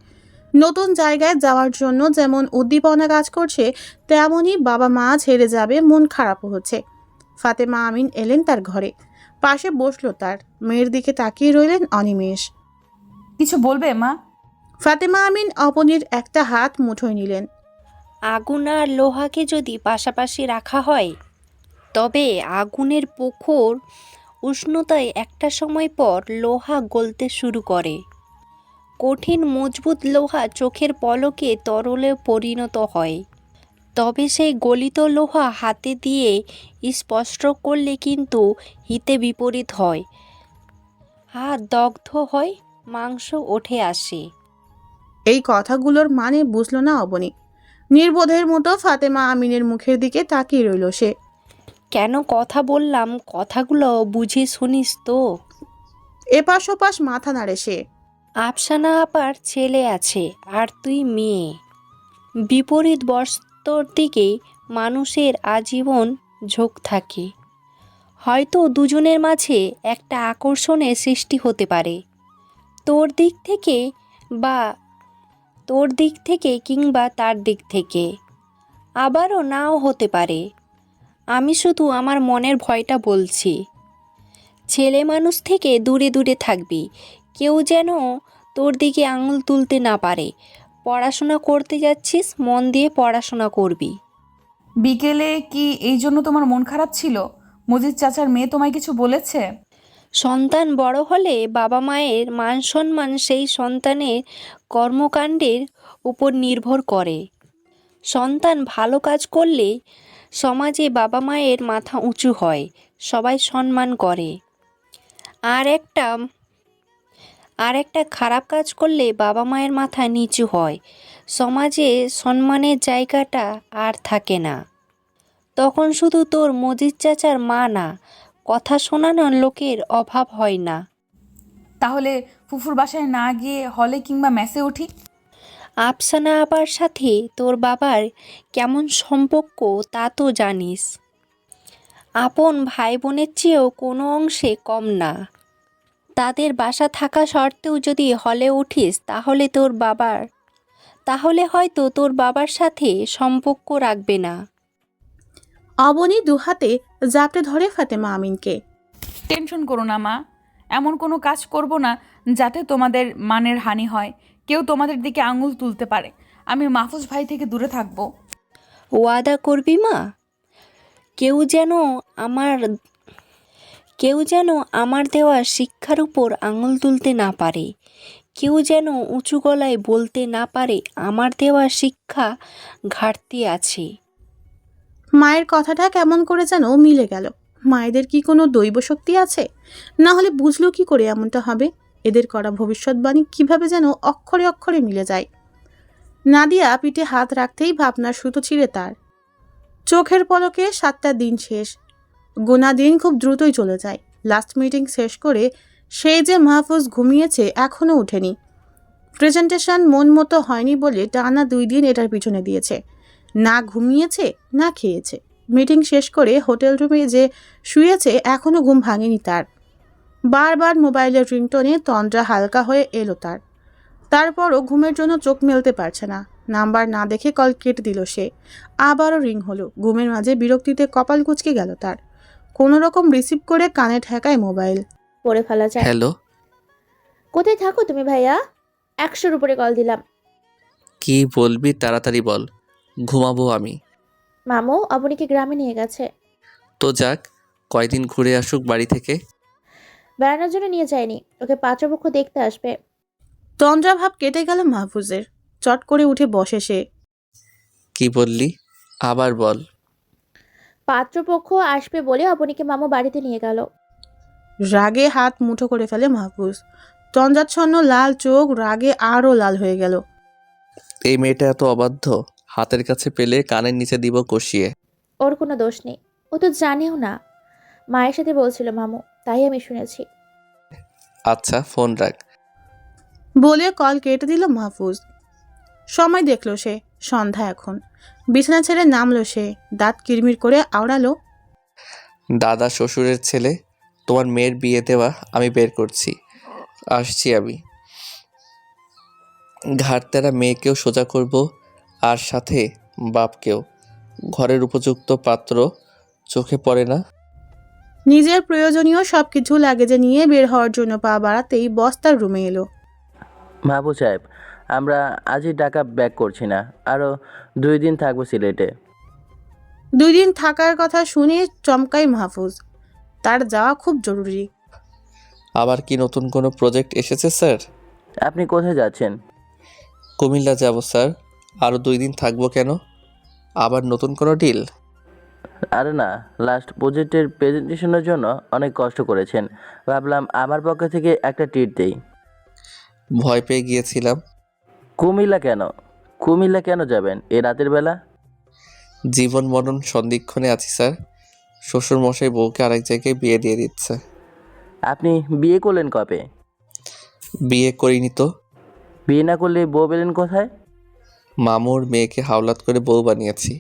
নতুন জায়গায় যাওয়ার জন্য যেমন উদ্দীপনা কাজ করছে, তেমনই বাবা মা ছেড়ে যাবে মন খারাপও হচ্ছে। ফাতেমা আমিন এলেন তার ঘরে, পাশে বসলো তার। মেয়ের দিকে তাকিয়ে রইলেন অনিমেষ। কিছু বলবে মা? ফাতেমা আমিন অবনীর একটা হাত মুঠোয় নিলেন। আগুন আর লোহাকে যদি পাশাপাশি রাখা হয়, তবে আগুনের প্রখর উষ্ণতায় একটা সময় পর লোহা গলতে শুরু করে। কঠিন মজবুত লোহা চোখের পলকে তরলে পরিণত হয়। তবে সেই গলিত লোহা হাতে দিয়ে স্পর্শ করলে কিন্তু হিতে বিপরীত হয়। হাত দগ্ধ হয়, মাংস উঠে আসে। এই কথাগুলোর মানে বুঝলো না অবনী। নির্বোধের মতো ফাতেমা আমিনের মুখের দিকে তাকিয়ে রইল সে। কেন কথা বললাম, কথাগুলো বুঝে শুনিস তো? এপাশ ওপাশ মাথা নাড়ে সে। আফসানা আপার ছেলে আছে আর তুই মেয়ে। বিপরীত বস্তর দিকে মানুষের আজীবন ঝোঁক থাকে। হয়তো দুজনের মাঝে একটা আকর্ষণের সৃষ্টি হতে পারে, তোর দিক থেকে কিংবা তার দিক থেকে, আবারও নাও হতে পারে। আমি শুধু আমার মনের ভয়টা বলছি। ছেলে মানুষ থেকে দূরে দূরে থাকবি, কেউ যেন তোর দিকে আঙুল তুলতে না পারে। পড়াশোনা করতে যাচ্ছিস, মন দিয়ে পড়াশোনা করবি। বিকেলে কি এই জন্য তোমার মন খারাপ ছিল? মজিদ চাচার মেয়ে তোমায় কিছু বলেছে? সন্তান বড় হলে বাবা মায়ের মান সম্মান সেই সন্তানের কর্মকাণ্ডের উপর নির্ভর করে। সন্তান ভালো কাজ করলে সমাজে বাবা মায়ের মাথা উঁচু হয়, সবাই সম্মান করে। আর একটা খারাপ কাজ করলে বাবা মায়ের মাথা নিচু হয়, সমাজে সম্মানের জায়গাটা আর থাকে না। তখন শুধু তোর মজিদ চাচার মা না, কথা শোনানোর লোকের অভাব হয় না। তাহলে ফুফুর বাসায় না গিয়ে হলে কিংবা মেসে উঠি? আফসানা আপার সাথে তোর বাবার কেমন সম্পর্ক তা তো জানিস। আপন ভাই বোনের চেয়েও কোনো অংশে কম না। তাদের বাসা থাকা সত্ত্বেও যদি হলে উঠিস, তাহলে হয়তো তোর বাবার সাথে সম্পর্ক রাখবে না। অবনী দুহাতে জাপটে ধরে ফাতেমা আমিনকে। টেনশন করো না মা, এমন কোনো কাজ করব না যাতে তোমাদের মানের হানি হয়, কেউ তোমাদের দিকে আঙুল তুলতে পারে। আমি মাহফুজ ভাই থেকে দূরে থাকবো। ওয়াদা করবি মা? কেউ যেন আমার কেউ যেন আমার দেওয়া শিক্ষার উপর আঙুল তুলতে না পারে, কেউ যেন উঁচু গলায় বলতে না পারে আমার দেওয়া শিক্ষা ঘাটতি আছে। মায়ের কথাটা কেমন করে যেন মিলে গেল। মায়েদের কি কোনো দৈব শক্তি আছে? না হলে বুঝলো কি করে এমনটা হবে? এদের করা ভবিষ্যৎবাণী কিভাবে যেন অক্ষরে অক্ষরে মিলে যায়। নাদিয়া পিঠে হাত রাখতেই ভাবনার সুতো ছিঁড়ে তার। চোখের পলকে 7টা দিন শেষ। গোনা দিন খুব দ্রুতই চলে যায়। লাস্ট মিটিং শেষ করে সেই যে মাহফুজ ঘুমিয়েছে এখনও ওঠেনি। প্রেজেন্টেশন মন মতো হয়নি বলে টানা 2 দিন এটার পিছনে দিয়েছে। না ঘুমিয়েছে না খেয়েছে। মিটিং শেষ করে হোটেল রুমে যে শুয়েছে এখনও ঘুম ভাঙেনি তার। বারবার মোবাইলের রিংটোনে তন্দ্রা হালকা হয়ে এলো তার। তারপরও ঘুমের জন্য চোখ মেলতে পারছে না। নাম্বার না দেখে কল কেটে দিল সে। আবারও রিং হলো। ঘুমের মাঝে বিরক্তিতে কপাল কুঁচকে গেল তার। কোনো রকম রিসিভ করে কানে ঠেকায় মোবাইল। পড়ে ফেলা যায়। হ্যালো, কোথায় থাকো তুমি ভাইয়া? 100-র উপরে কল দিলাম। কি বলবি তাড়াতাড়ি বল, ঘুমাবো আমি। মামু অবনীকে গ্রামে নিয়ে গেছে। তো যাক, কয়দিন ঘুরে আসুক বাড়ি থেকে। বেড়ানোর জন্য নিয়ে যায়নি, ওকে পাত্রপক্ষ দেখতে আসবে। তন্দ্রা ভাব কেটে গেল মাহফুজের। চট করে উঠে বসে সে। কি বললি, আবার বল। পাত্রপক্ষ আসবে বলে অবনীকে মামু বাড়িতে নিয়ে গেল। রাগে হাত মুঠো করে ফেলে মাহফুজ। তন্দ্রাচ্ছন্ন লাল চোখ রাগে আরও লাল হয়ে গেল। এই মেয়েটা এত অবাধ্য, হাতের কাছে পেলে কানের নিচে দিব কষিয়ে। ওর কোনো দোষ নেই, ও তো জানেও না। মায়ের সাথে বলছিল মামু, তাই আমি শুনেছি। আচ্ছা, ফোন রাখ। বলে কল কেটে দিল মাহফুজ। সময় দেখল সে, সন্ধ্যা এখন। বিছানা ছেড়ে নামলো সে। দাঁত কিরমির করে আওড়ালো। দাদা শ্বশুরের ছেলে, তোমার মেয়ের বিয়ে দেওয়া আমি বের করছি, আসছি আমি। ঘাড়তেরা মেয়েকেও সোজা করব, আর সাথে বাপকেও। ঘরের উপযুক্ত পাত্র চোখে পড়ে না। নিজের প্রয়োজনীয় সবকিছু লাগেজে নিয়ে বের হওয়ার জন্য পা বাড়াতেই বস্তার রুমে এলো। মাহবুব সাহেব, আমরা আজই ঢাকা ব্যাক করছি না, আরও 2 দিন থাকবো সিলেটে। 2 দিন থাকার কথা শুনে চমকায় মাহফুজ। তার যাওয়া খুব জরুরি। আবার কি নতুন কোনো প্রজেক্ট এসেছে স্যার? আপনি কোথায় যাচ্ছেন? কুমিল্লা যাব স্যার। আরও 2 দিন থাকবো কেন? আবার নতুন কোনো ডিল? আরে না, লাস্ট প্রজেক্টের প্রেজেন্টেশনের জন্য অনেক কষ্ট করেছেন, ভাবলাম আমার পক্ষ থেকে একটা ট্রিট দেই। ভয় পেয়ে গিয়েছিলাম। কুমিল্লা কেন? কুমিল্লা কেন যাবেন এই রাতের বেলা? জীবন মরণ সন্ধিক্ষণে আছি স্যার। শ্বশুর মশাই বউকে আরেক জায়গায় বিয়ে দিয়ে দিচ্ছে। আপনি বিয়ে করলেন কবে? বিয়ে করিনি তো। বিয়ে না করলে বউ পেলেন কোথায়? মামুর মেয়েকে হাওলাত করে বউ বানিয়েছি।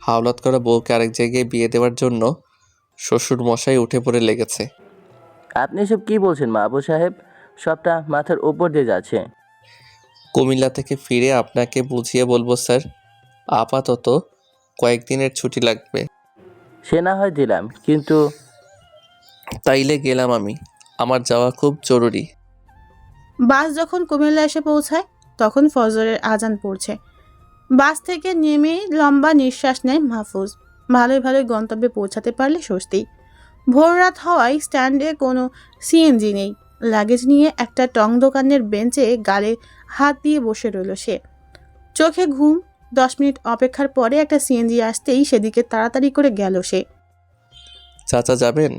হাওলাত করা বউকে আরেক জায়গায় বিয়ে দেওয়ার জন্য শ্বশুর মশাই উঠে পড়ে লেগেছে। আপনি এসব কি বলছেন মাহবুব সাহেব? সবটা মাথার উপর দিয়ে যাচ্ছে। কুমিল্লা থেকে ফিরে আপনাকে বুঝিয়ে বলবো স্যার। আপাতত কয়েকদিনের ছুটি লাগবে। সে না হয় দিলাম, কিন্তু তাইলে গেলাম আমি। আমার যাওয়া খুব জরুরি। বাস যখন কুমিল্লা এসে পৌঁছায় তখন ফজরের আজান পড়ছে। বাস থেকে নেমে লম্বা নিঃশ্বাস নেয় মাহফুজ। ভালোই ভালোই গন্তব্যে পৌঁছাতে পারলে স্বস্তি। ভোর রাত হওয়ায় স্ট্যান্ডে কোনো সিএনজি নেই। লাগেজ নিয়ে একটা টং দোকানের বেঞ্চে গালে হাত দিয়ে বসে রইল সে। চোখে ঘুম। 10 মিনিট অপেক্ষার পরে একটা সিএনজি আসতেই সেদিকে তাড়াতাড়ি করে গেল সে। চাচা যাবেন?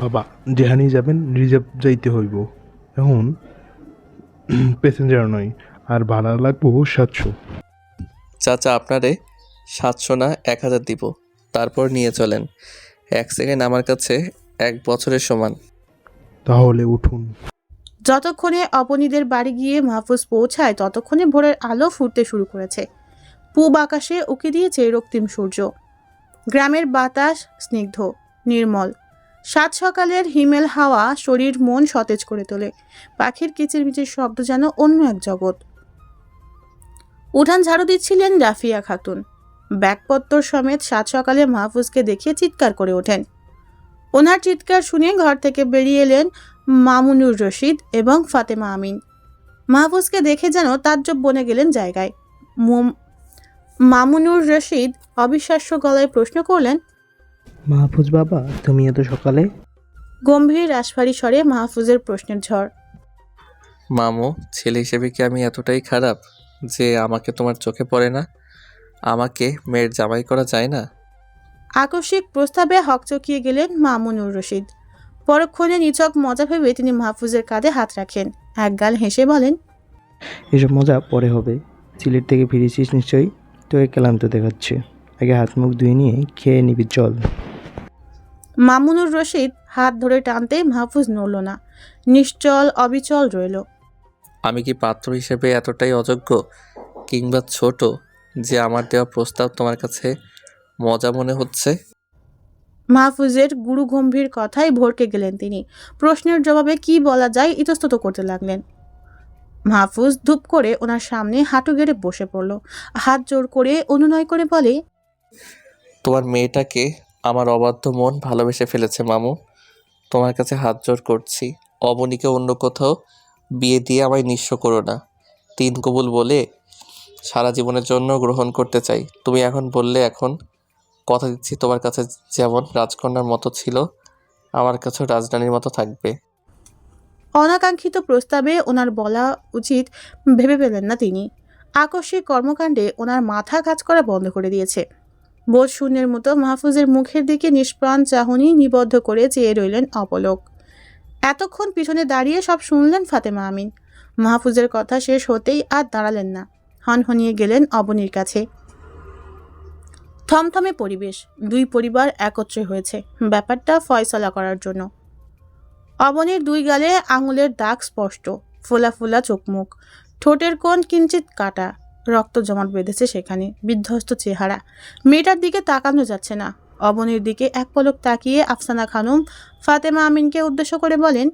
বাবা যেখানেই যাবেন রিজার্ভ যাইতে হইব। এখন প্যাসেঞ্জার নয়, আর ভাড়া লাগবো 700। চাচা আপনারে 700 না 1000 দিব, তারপর নিয়ে চলেন। 1 সেকেন্ড আমার কাছে 1 বছরের সমান। তাহলে উঠুন। যতক্ষণে অপনীদের বাড়ি গিয়ে মাহফুজ পৌঁছায় ততক্ষণে ভোরের আলো ফুটতে শুরু করেছে। পূব আকাশে উকি দিয়েছে রক্তিম সূর্য। গ্রামের বাতাস স্নিগ্ধ নির্মল। সাত সকালের হিমেল হাওয়া শরীর মন সতেজ করে তোলে। পাখির কিচিরমিচির শব্দ যেন অন্য এক জগৎ। উঠান ঝাড়ু দিচ্ছিলেন রাফিয়া খাতুন। ব্যাগপত্তর সমেত সাত সকালে মাহফুজকে দেখিয়ে চিৎকার করে ওঠেন। ওনার চিৎকার শুনে ঘর থেকে বেরিয়ে এলেন মামুনুর রশিদ এবং ফাতেমা আমিন। মাহফুজকে দেখে যেন তাজ্জব বনে গেলেন জায়গায়। মামুনুর রশিদ অবিশ্বাস্য গলায় প্রশ্ন করলেন, মাহফুজ বাবা, তুমি এত সকালে? গম্ভীর রাশভারী স্বরে মাহফুজের প্রশ্নের ঝড়। মামু, ছেলে হিসেবে কি আমি এতটাই খারাপ যে আমাকে তোমার চোখে পড়ে না? আমাকে মেয়ের জামাই করা যায় না? আকস্মিক প্রস্তাবে হকচকিয়ে গেলেন মামুনুর রশিদ। পরক্ষণে নিছক মজা ভেবে তিনি মাহফুজের কাঁধে হাত রাখেন, একগাল হেসে বলেন, এসব মজা পরে হবে। সিলেট থেকে ফিরেছিস নিশ্চয়ই, তোকে ক্লান্ত দেখাচ্ছে। আগে হাত মুখ ধুয়ে নিয়ে খেয়ে নিবি, চল। মামুনুর রশিদ হাত ধরে টানতে মাহফুজ নড়ল না, নিশ্চল অবিচল রইল। আমি কি পাত্র হিসেবে এতটাই অযোগ্য কিংবা ছোট যে আমার দেওয়া প্রস্তাব তোমার কাছে মজা মনে হচ্ছে? মাহফুজের গুরু গম্ভীর কথায় ভড়কে গেলেন তিনি। প্রশ্নের জবাবে কি বলা যায় ইতস্তত করতে লাগলেন। মাহফুজ ধূপ করে ওনার সামনে হাঁটু গেড়ে বসে পড়ল, হাত জোর করে অনুনয় করে বলে, তোমার মেয়েটাকে আমার অবাধ্য মন ভালোবেসে ফেলেছে মামু। তোমার কাছে হাত জোড় করছি, অবনীকে অন্য কোথাও বিয়ে দিয়ে আমায় নিঃস্ব করো না। 3 কবুল বলে সারা জীবনের জন্য গ্রহণ করতে চাই। তুমি এখন বললে, এখন কথা দিচ্ছি তোমার কাছে যেমন রাজকন্যার মতো ছিল, আমার কাছেও রাজরানীর মতো থাকবে। অনাকাঙ্ক্ষিত প্রস্তাবে ওনার বলা উচিত ভেবে পেলেন না তিনি। আকস্মিক কর্মকাণ্ডে ওনার মাথা কাজ করা বন্ধ করে দিয়েছে। বোধ শূন্যের মতো মাহফুজের মুখের দিকে নিষ্প্রাণ চাহনি নিবদ্ধ করে চেয়ে রইলেন অপলক। এতক্ষণ পিছনে দাঁড়িয়ে সব শুনলেন ফাতেমা আমিন। মাহফুজের কথা শেষ হতেই আর দাঁড়ালেন না, হনহনিয়ে গেলেন অবনীর কাছে। থমথমে পরিবেশ, দুই পরিবার একত্রে হয়েছে ব্যাপারটা ফয়সলা করার জন্য। অবনীর 2 গালে আঙুলের দাগ স্পষ্ট, ফোলা ফোলা চোখ মুখ, ঠোঁটের কোণ কিঞ্চিত কাটা, রক্ত জমাট বেঁধেছে সেখানে, বিধ্বস্ত চেহারা। মেয়েটার দিকে তাকানো যাচ্ছে না। অবনীর দিকে এক পলক তাকিয়ে আফসানা খানম ফাতেমা আমিনকে উদ্দেশ্য করে বলেন,